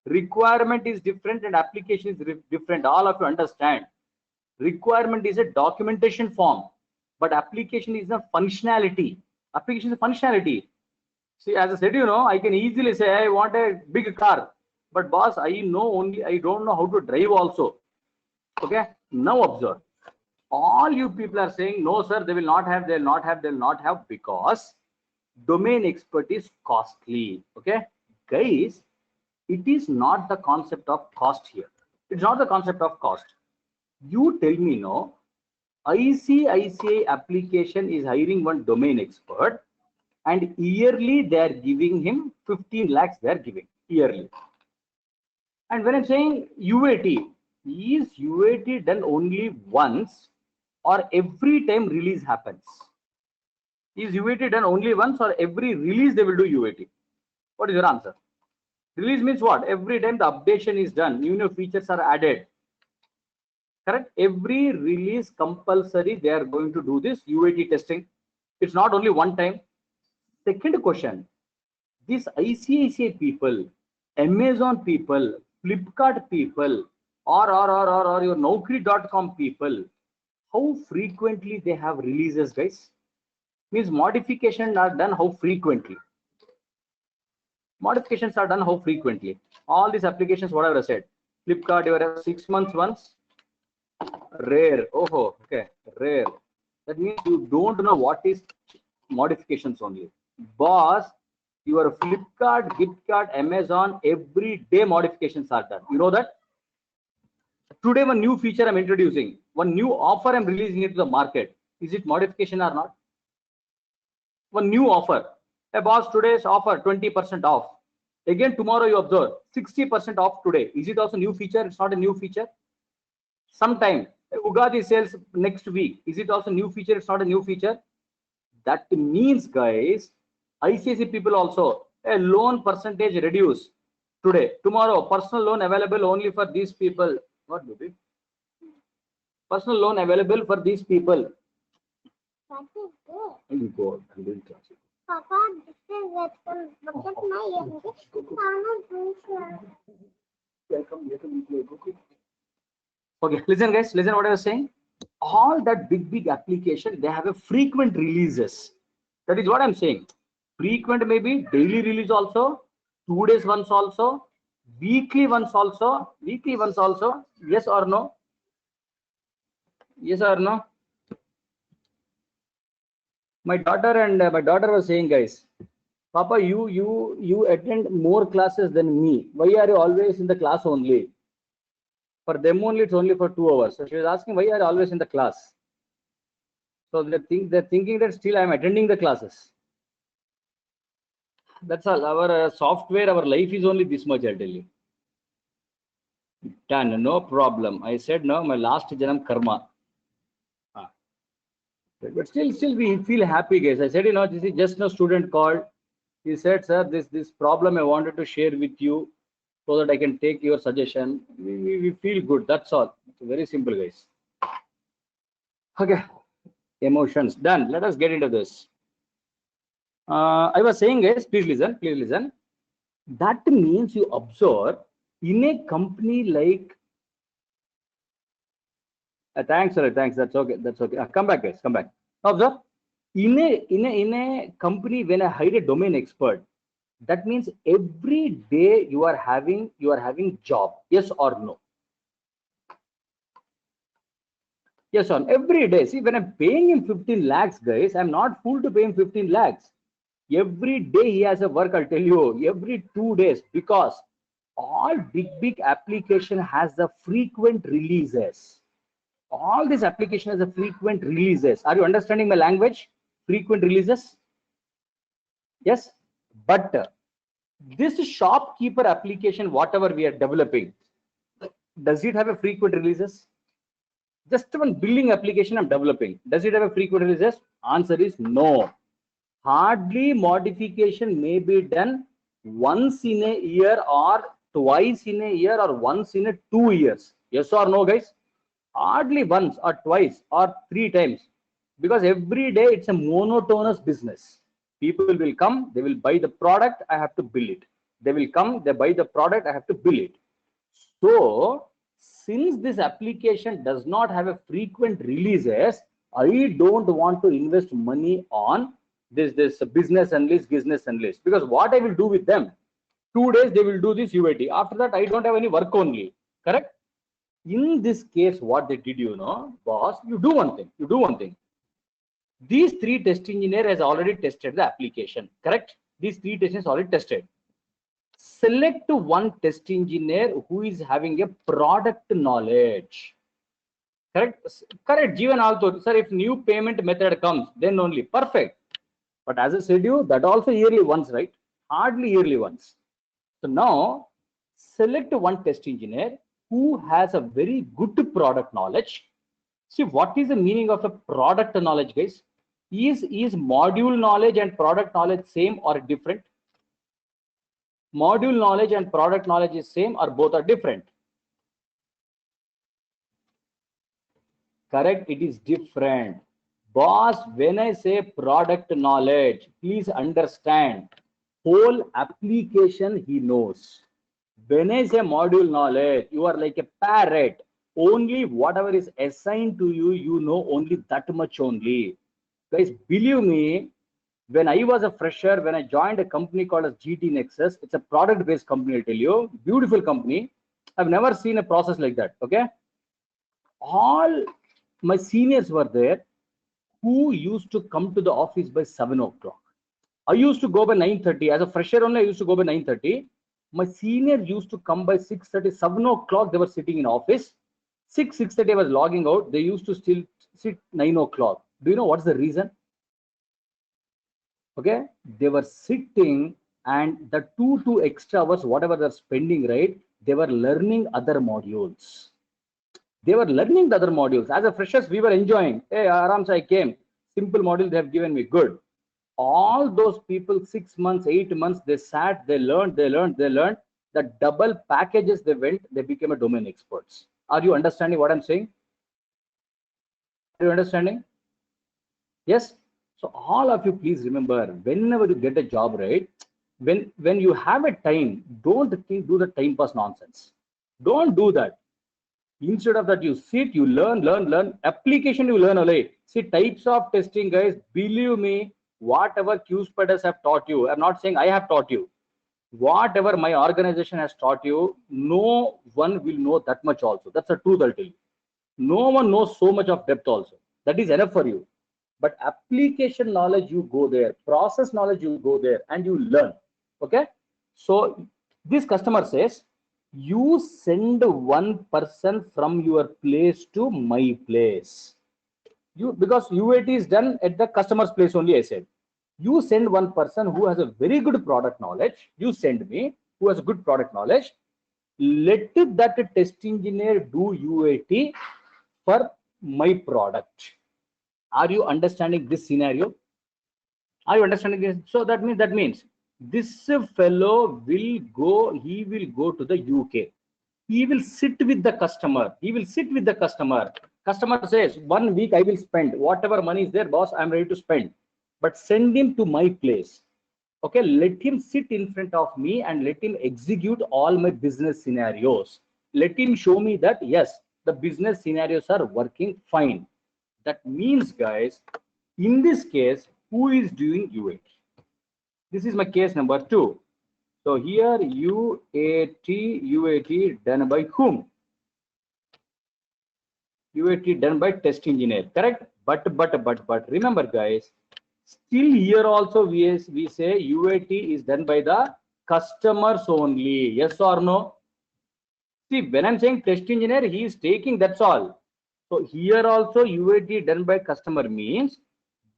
Requirement is different and application is different. All of you understand. Requirement is a documentation form, but application is a functionality. Application is a functionality. See, as I said, I can easily say I want a big car, but boss, I don't know how to drive also. Okay, now observe. All you people are saying, no, sir, they will not have, they'll not have, because domain expert is costly. Okay, guys, it is not the concept of cost here. It's not the concept of cost. You tell me, no, ICICI application is hiring one domain expert, and yearly they are giving him 15 lakhs. They are giving yearly. And when I'm saying UAT, is UAT done only once or every time release happens? Is UAT done only once or every release they will do UAT? What is your answer? Release means what? Every time the updation is done, new features are added. Correct? Every release compulsory, they are going to do this UAT testing. It's not only one time. Second question, these ICICI people, Amazon people, Flipkart people, or your Naukri.com people, how frequently they have releases, guys? Means modifications are done how frequently? Modifications are done how frequently? All these applications, whatever I said, Flipkart, you have 6 months once. Rare. Oh, okay, rare. That means you don't know what is modifications only. Boss, your Flipkart, Giftcart, Amazon, every day modifications are done. You know that? Today, one new feature I'm introducing, one new offer I'm releasing into the market. Is it modification or not? One new offer. Hey boss, today's offer 20% off. Again, tomorrow you observe 60% off today. Is it also new feature? It's not a new feature. Sometime Ugadi sales next week. Is it also new feature? It's not a new feature. That means, guys, ICICI people also, a loan percentage reduce today. Tomorrow, personal loan available only for these people. What do we? Personal loan available for these people. What is this? You go. I'm doing class. Papa, this is what look at my Okay, listen, guys. Listen what I was saying. All that big application, they have a frequent releases. That is what I'm saying. Frequent maybe daily release also, 2 days once also, weekly once also, Yes or no? Yes or no? My daughter was saying, guys, Papa, you attend more classes than me. Why are you always in the class only? For them only, it's only for 2 hours. So she was asking, why are you always in the class? So they're thinking that still I'm attending the classes. That's all. Our software, our life is only this much, I'll tell you. Done, no problem. I said no, my last janam karma. But still we feel happy, guys. I said, this is just a student called. He said, sir, this problem I wanted to share with you so that I can take your suggestion. We feel good. That's all. It's very simple, guys. Okay. Emotions. Done. Let us get into this. I was saying, guys, please listen. Please listen. That means you observe in a company like. Thanks, sir. Thanks. That's okay. That's okay. Come back, guys. Come back. Observe. In a company, when I hire a domain expert, that means every day you are having job. Yes or no? Yes or no? Every day. See, when I'm paying him 15 lakhs, guys, I'm not fool to pay him 15 lakhs. Every day he has a work, I'll tell you, every 2 days, because all big application has the frequent releases. All this application has a frequent releases. Are you understanding my language? Frequent releases? Yes. But this shopkeeper application, whatever we are developing, does it have a frequent releases? Just one billing application I'm developing, does it have a frequent releases? Answer is no. Hardly modification may be done once in a year or twice in a year or once in a 2 years. Yes or no, guys? Hardly once or twice or 3 times, because every day it's a monotonous business. People will come, they will buy the product, I have to bill it. They will come, they buy the product, I have to bill it. So since this application does not have a frequent releases, I don't want to invest money on this business analyst, because what I will do with them, 2 days they will do this UAT. After that, I don't have any work only. Correct? In this case, what they did, boss, you do one thing. These 3 test engineer has already tested the application. Correct? These 3 test engineers already tested. Select one test engineer who is having a product knowledge. Correct? Jeevan also, sir, if new payment method comes, then only. Perfect. But as I said you, that also yearly once, right? Hardly yearly once. So now select one test engineer who has a very good product knowledge. See, what is the meaning of a product knowledge, guys? Is module knowledge and product knowledge same or different? Module knowledge and product knowledge is same or both are different? Correct, it is different. Boss, when I say product knowledge, please understand, whole application he knows. When I say module knowledge, you are like a parrot. Only whatever is assigned to you, you know only that much only. Guys, believe me, when I was a fresher, when I joined a company called as GT Nexus, it's a product-based company, I tell you, beautiful company. I've never seen a process like that, okay? All my seniors were there who used to come to the office by 7 o'clock. I used to go by 9:30. As a fresher only, I used to go by 9:30. My senior used to come by 6:30, 7 o'clock. They were sitting in office. 6:30 I was logging out. They used to still sit 9 o'clock. Do you know what's the reason? Okay, they were sitting, and the 2 extra hours, whatever they're spending, right? They were learning other modules. They were learning the other modules. As a freshers, we were enjoying. Hey, Arams, I came. Simple module they have given me. Good. All those people, 6 months, 8 months, they sat, they learned. The double packages they went, they became a domain experts. Are you understanding what I'm saying? Are you understanding? Yes. So all of you, please remember, whenever you get a job, right? When you have a time, don't do the time pass nonsense. Don't do that. Instead of that, you sit, you learn. Application you learn only. See, types of testing, guys, believe me, whatever QSPIDers have taught you, I'm not saying I have taught you. Whatever my organization has taught you, no one will know that much also. That's the truth, I'll tell you. No one knows so much of depth also. That is enough for you. But application knowledge, you go there. Process knowledge, you go there and you learn. Okay. So this customer says, you send one person from your place to my place. Because UAT is done at the customer's place only, I said. You send one person who has a very good product knowledge. You send me who has a good product knowledge. Let that test engineer do UAT for my product. Are you understanding this scenario? Are you understanding this? So that means this fellow will go to the UK. He will sit with the customer. Customer says 1 week I will spend whatever money is there, boss, I'm ready to spend, but send him to my place. Okay, let him sit in front of me and let him execute all my business scenarios. Let him show me that yes, the business scenarios are working fine. That means, guys, in this case, who is doing UAT? This is my case number 2. So here UAT done by whom? UAT done by test engineer, correct? But remember, guys, still here also we say UAT is done by the customers only. Yes or no? See, when I'm saying test engineer, he is taking, that's all. So here also UAT done by customer means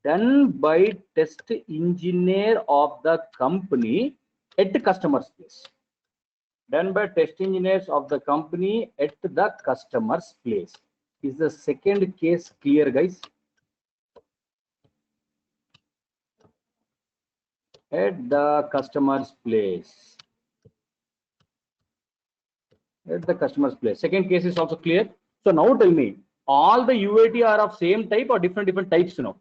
done by test engineer of the company at the customer's place. Done by test engineers of the company at the customer's place. Is the second case clear, guys? At the customer's place. At the customer's place. Second case is also clear. So now tell me, all the UAT are of same type or different types? You know,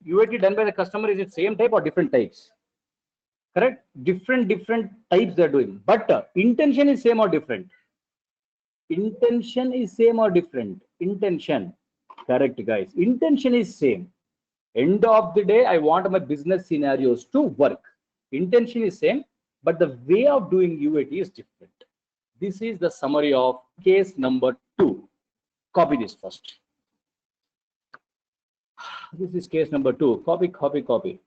UAT done by the customer, is it same type or different types? Correct? Different types they're doing, but intention is same or different? Intention is same or different? Intention. Correct, guys. Intention is same. End of the day, I want my business scenarios to work. Intention is same, but the way of doing UAT is different. This is the summary of case number 2. Copy this first. This is case number 2. Copy.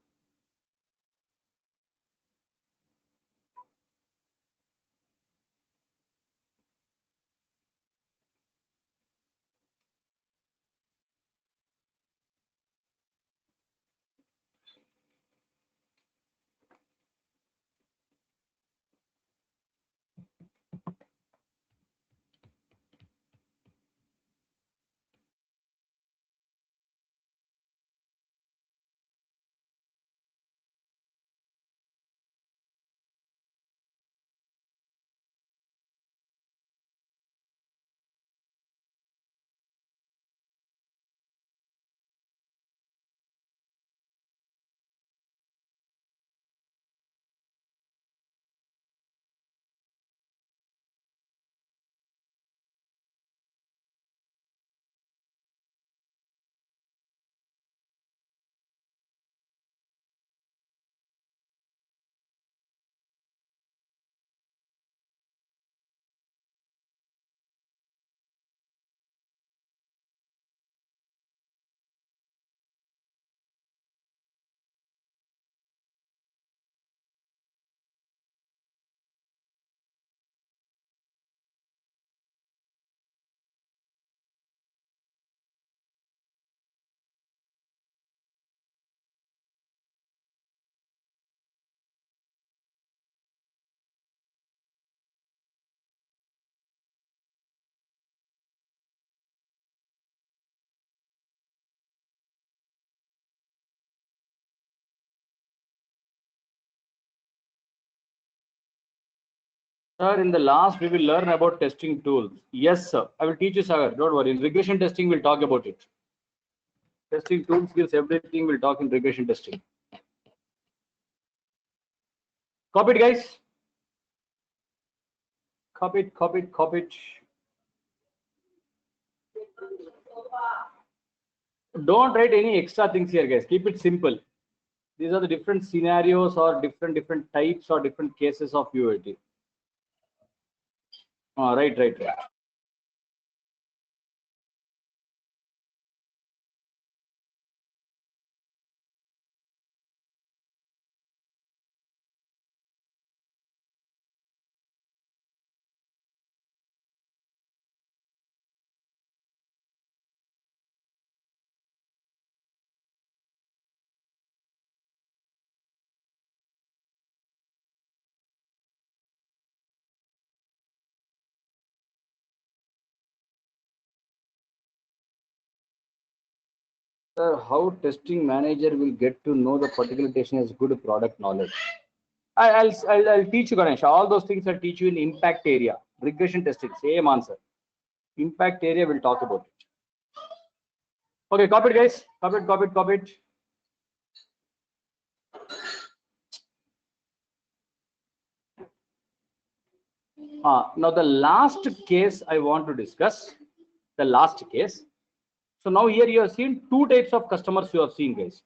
Sir, in the last, we will learn about testing tools. Yes, sir. I will teach you, sir. Don't worry. In regression testing, we'll talk about it. Testing tools, skills, everything we'll talk in regression testing. Copy it, guys. Copy it. Don't write any extra things here, guys. Keep it simple. These are the different scenarios or different types or different cases of UAT. Right. Sir, how testing manager will get to know the particular testing has good product knowledge? I'll teach you, Ganesh. All those things I'll teach you in impact area. Regression testing, same answer. Impact area, we'll talk about it. Okay, copy it, guys. Copy it, copy it, copy it. Now the last case I want to discuss, the last case. So now here you have seen two types of customers you have seen, guys.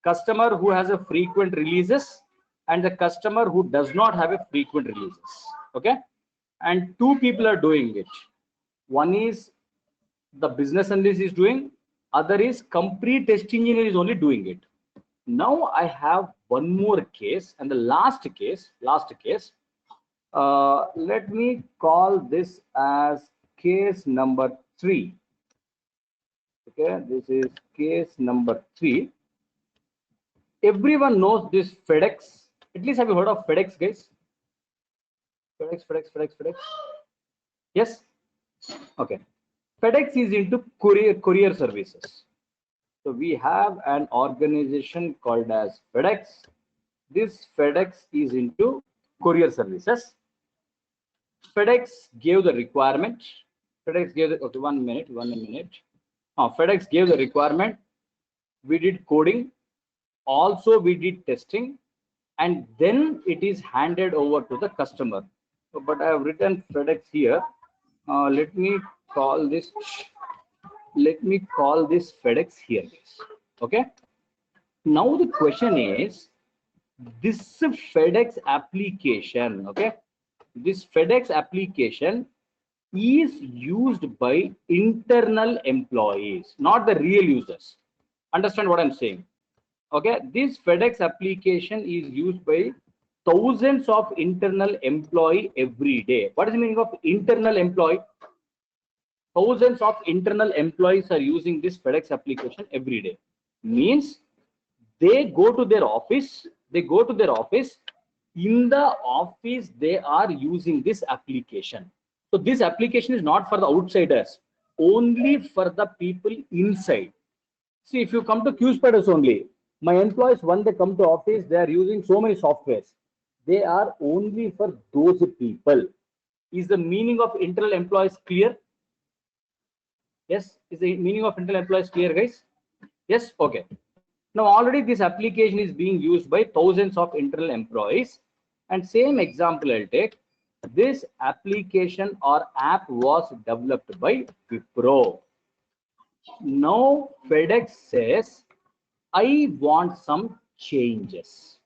Customer who has a frequent releases and the customer who does not have a frequent releases. Okay, and two people are doing it. One is the business analyst is doing, other is complete test engineer is only doing it. Now I have one more case, and the last case. Let me call this as case number 3. Okay, this is case number 3. Everyone knows this FedEx. At least have you heard of FedEx, guys? FedEx. Yes. Okay. FedEx is into courier services. So we have an organization called as FedEx. This FedEx is into courier services. FedEx gave the requirement. FedEx gave the, okay, 1 minute. FedEx gave the requirement. We did coding. Also, we did testing, and then it is handed over to the customer. So, but I have written FedEx here. Let me call this FedEx here. Okay. Now the question is, this FedEx application. Okay. This FedEx application is used by internal employees, not the real users. Understand what I'm saying? Okay, this FedEx application is used by thousands of internal employee every day. What is the meaning of internal employee? Thousands of internal employees are using this FedEx application every day. Means they go to their office. In the office, they are using this application. So this application is not for the outsiders, only for the people inside. See, if you come to QSpiders only, my employees, when they come to office, they are using so many softwares. They are only for those people. Is the meaning of internal employees clear? Yes, is the meaning of internal employees clear, guys? Yes, okay. Now already this application is being used by thousands of internal employees, and same example I'll take. This application or app was developed by Wipro. Now FedEx says, I want some changes.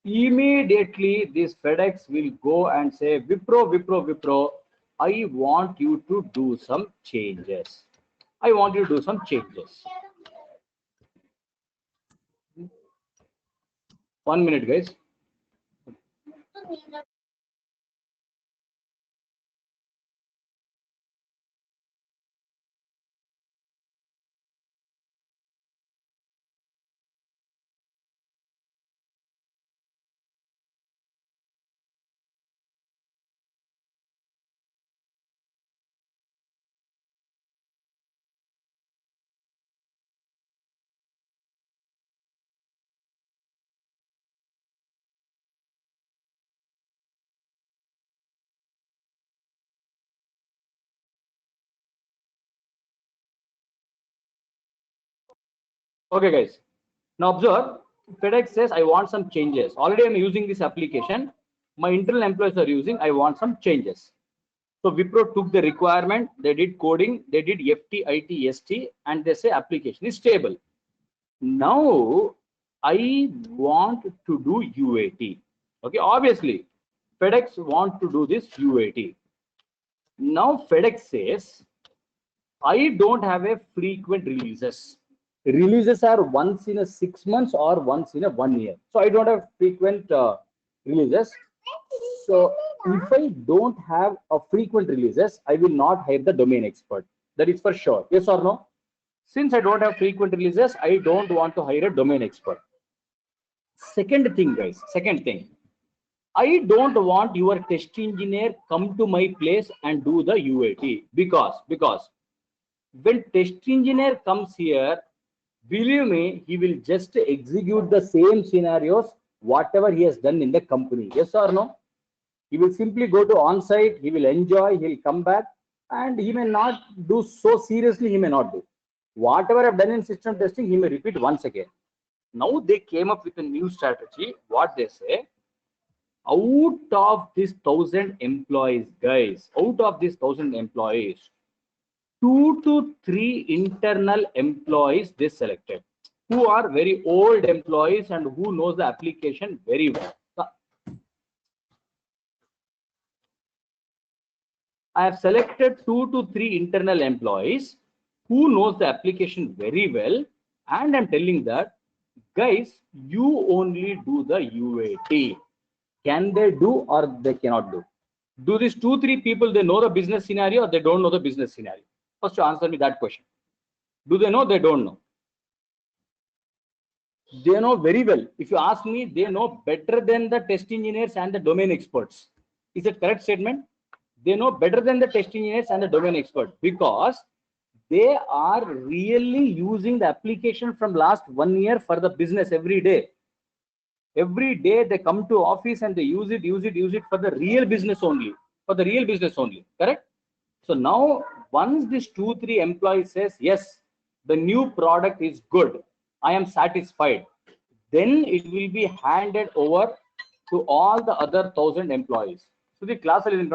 Immediately this FedEx will go and say, Wipro, I want you to do some changes. 1 minute, guys. Okay, guys. Now observe, FedEx says, I want some changes. Already I'm using this application. My internal employees are using, I want some changes. So Wipro took the requirement, they did coding, they did FT, IT, ST, and they say application is stable. Now I want to do UAT. Okay, obviously FedEx want to do this UAT. Now FedEx says, I don't have a frequent releases. Releases are once in a 6 months or once in a 1 year. So I don't have frequent releases. So if I don't have a frequent releases, I will not hire the domain expert. That is for sure. Yes or no? Since I don't have frequent releases, I don't want to hire a domain expert. Second thing, guys. I don't want your test engineer come to my place and do the UAT because when test engineer comes here, believe me, he will just execute the same scenarios, whatever he has done in the company. Yes or no? He will simply go to on-site, he will enjoy, he'll come back, and he may not do so seriously, he may not do. Whatever I've done in system testing, he may repeat once again. Now they came up with a new strategy. What they say, out of this 1,000 employees, guys, out of this 1,000 employees, 2 to 3 internal employees they selected, who are very old employees and who knows the application very well. So, I have selected 2 to 3 internal employees who knows the application very well, and I'm telling that, guys, you only do the UAT. Can they do or they cannot do? Do these 2-3 people, they know the business scenario or they don't know the business scenario? First, to answer me that question. Do they know? They don't know. They know very well. If you ask me, they know better than the test engineers and the domain experts. Is it correct statement? They know better than the test engineers and the domain experts because they are really using the application from last 1 year for the business every day. Every day they come to office and they use it for the real business only. For the real business only. Correct? So now once this 2-3 employees says, yes, the new product is good, I am satisfied, then it will be handed over to all the other 1,000 employees. So the class is in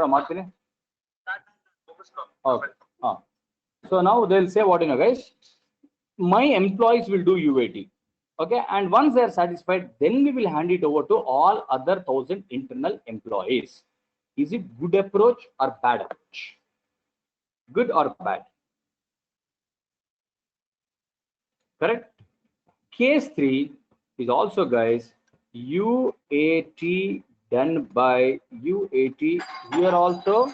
okay. So now they'll say what, guys, my employees will do UAT. Okay, and once they are satisfied, then we will hand it over to all other 1,000 internal employees. Is it good approach or bad approach? Good or bad? Correct. Case 3 is also, guys, UAT done by UAT here also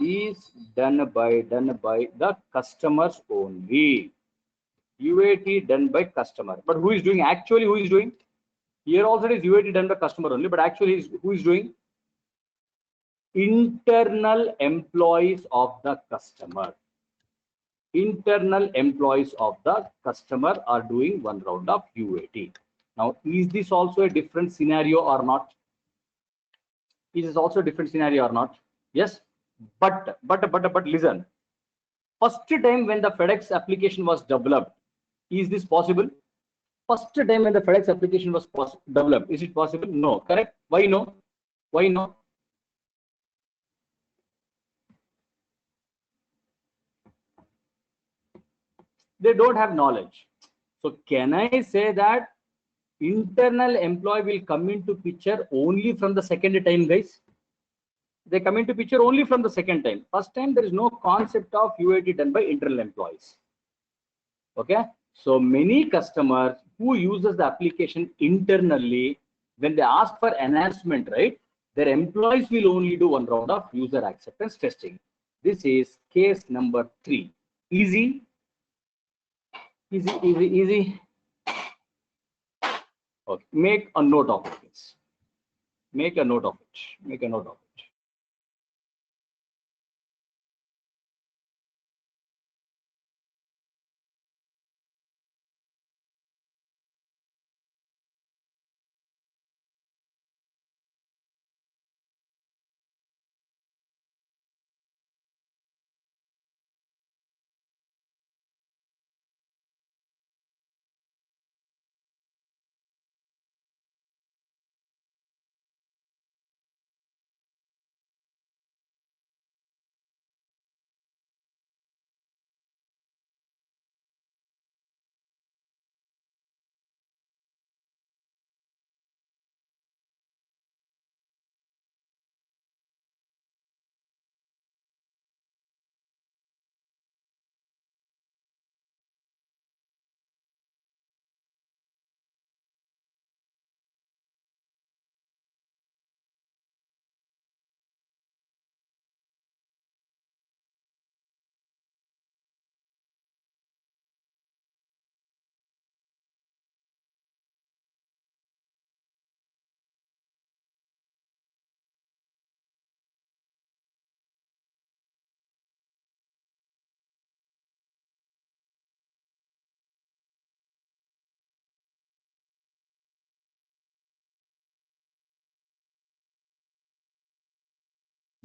is done by the customers only. UAT done by customer, but who is doing? Actually, who is doing? Here also it is UAT done by customer only, but actually who is doing? Internal employees of the customer. Internal employees of the customer are doing one round of UAT. Now, is this also a different scenario or not? Is this also a different scenario or not? Yes, but listen. First time when the FedEx application was developed, is this possible? First time when the FedEx application was developed, is it possible? No. Correct? Why no? Why no? They don't have knowledge. So can I say that internal employee will come into picture only from the second time, guys? They come into picture only from the second time. First time there is no concept of UAT done by internal employees. Okay, so many customers who uses the application internally, when they ask for enhancement, right, their employees will only do one round of user acceptance testing. This is case number 3. Easy. Okay, make a note of it, please. Make a note of it. Make a note of it.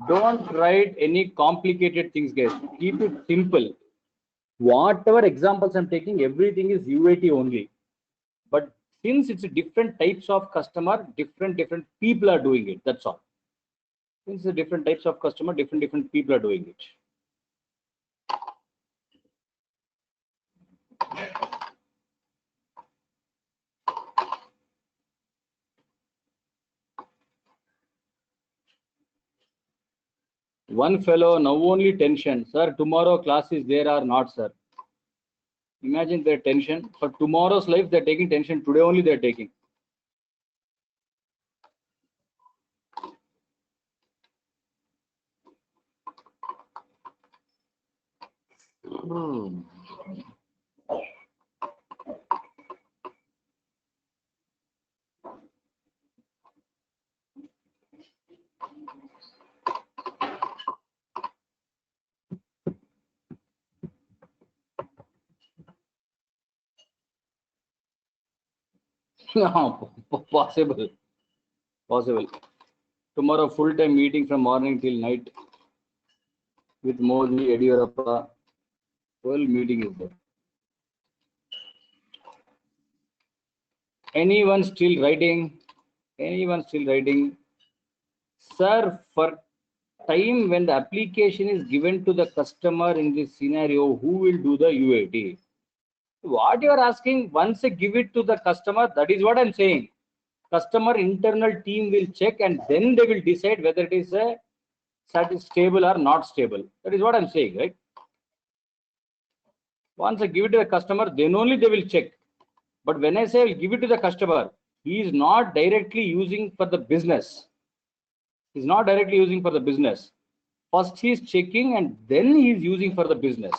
Don't write any complicated things, guys. Keep it simple. Whatever examples I'm taking, everything is UAT only. But since it's different types of customer, different people are doing it. That's all. Since the different types of customer, different people are doing it. One fellow, now only tension. Sir, tomorrow class is there or not, sir? Imagine their tension. For tomorrow's life, they're taking tension. Today only they're taking. No, possible. Tomorrow full-time meeting from morning till night with Modi, Yediyurappa. Full meeting is there. Anyone still writing? Sir, for time when the application is given to the customer in this scenario, who will do the UAT? What you are asking, once I give it to the customer, that is what I'm saying. Customer internal team will check and then they will decide whether it is a stable or not stable. That is what I'm saying, right? Once I give it to the customer, then only they will check. But when I say I'll give it to the customer, he is not directly using for the business. He's not directly using for the business. First he is checking and then he is using for the business.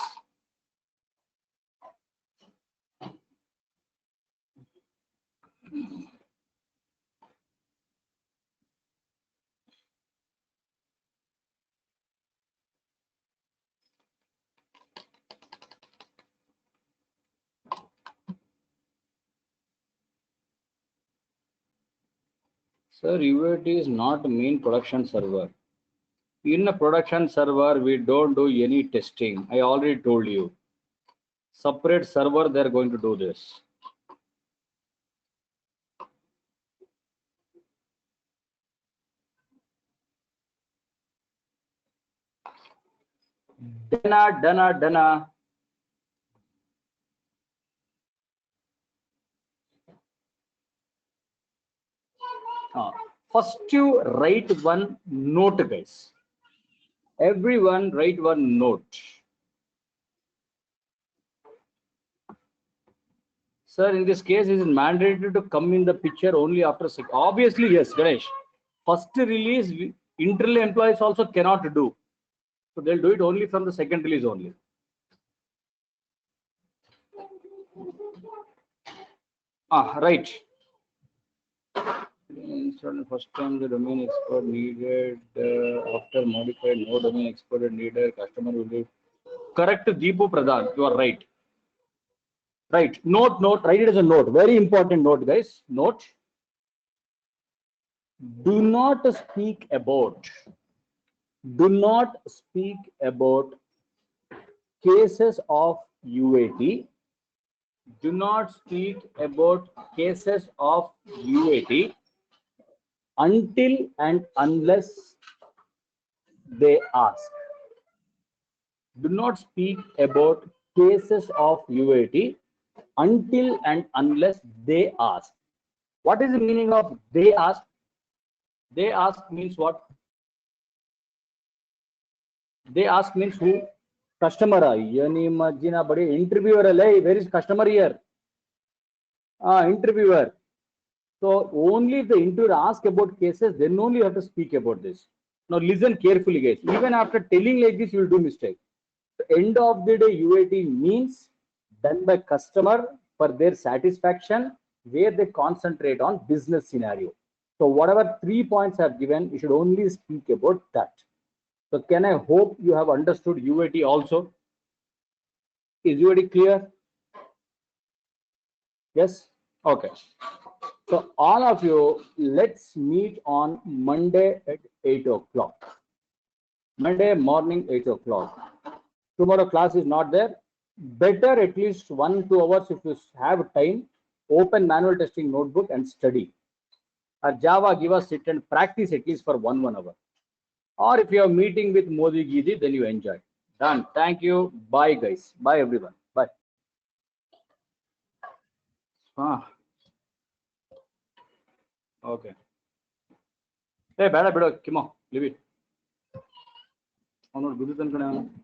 Sir, UAT is not main production server. In a production server, we don't do any testing. I already told you. Separate server, they're going to do this. Dana. First you write one note, guys. Everyone write one note. Sir, in this case, is it mandatory to come in the picture only after six? Obviously, yes, Ganesh. First release, internal employees also cannot do. So they'll do it only from the second release only. Right. First time the domain expert needed, after modified, no domain expert needed, customer will be correct. Deepu Pradhan, you are right. Right. Note, write it as a note. Very important note, guys. Note. Do not speak about cases of UAT. Do not speak about cases of UAT until and unless they ask. Do not speak about cases of UAT until and unless they ask. What is the meaning of they ask? They ask means what? They ask means who? Customer. Interviewer. Where is customer here? Interviewer. So only if the interviewer asks about cases, then only you have to speak about this. Now listen carefully, guys. Even after telling like this, you will do mistake. The end of the day, UAT means done by customer for their satisfaction, where they concentrate on business scenario. So whatever 3 points I have given, you should only speak about that. So can I hope you have understood UAT also? Is UAT clear? Yes? Okay. So all of you, let's meet on Monday at 8 o'clock. Monday morning, 8 o'clock. Tomorrow class is not there. better at least 1-2 hours if you have time, open manual testing notebook and study. Or Java, give us sit and practice at least for 1 hour. Or if you are meeting with Modi Gidi, then you enjoy. Done. Thank you. Bye, guys. Bye, everyone. Bye. Okay. Hey, bada, bada, come on, leave it. Oh, no, good.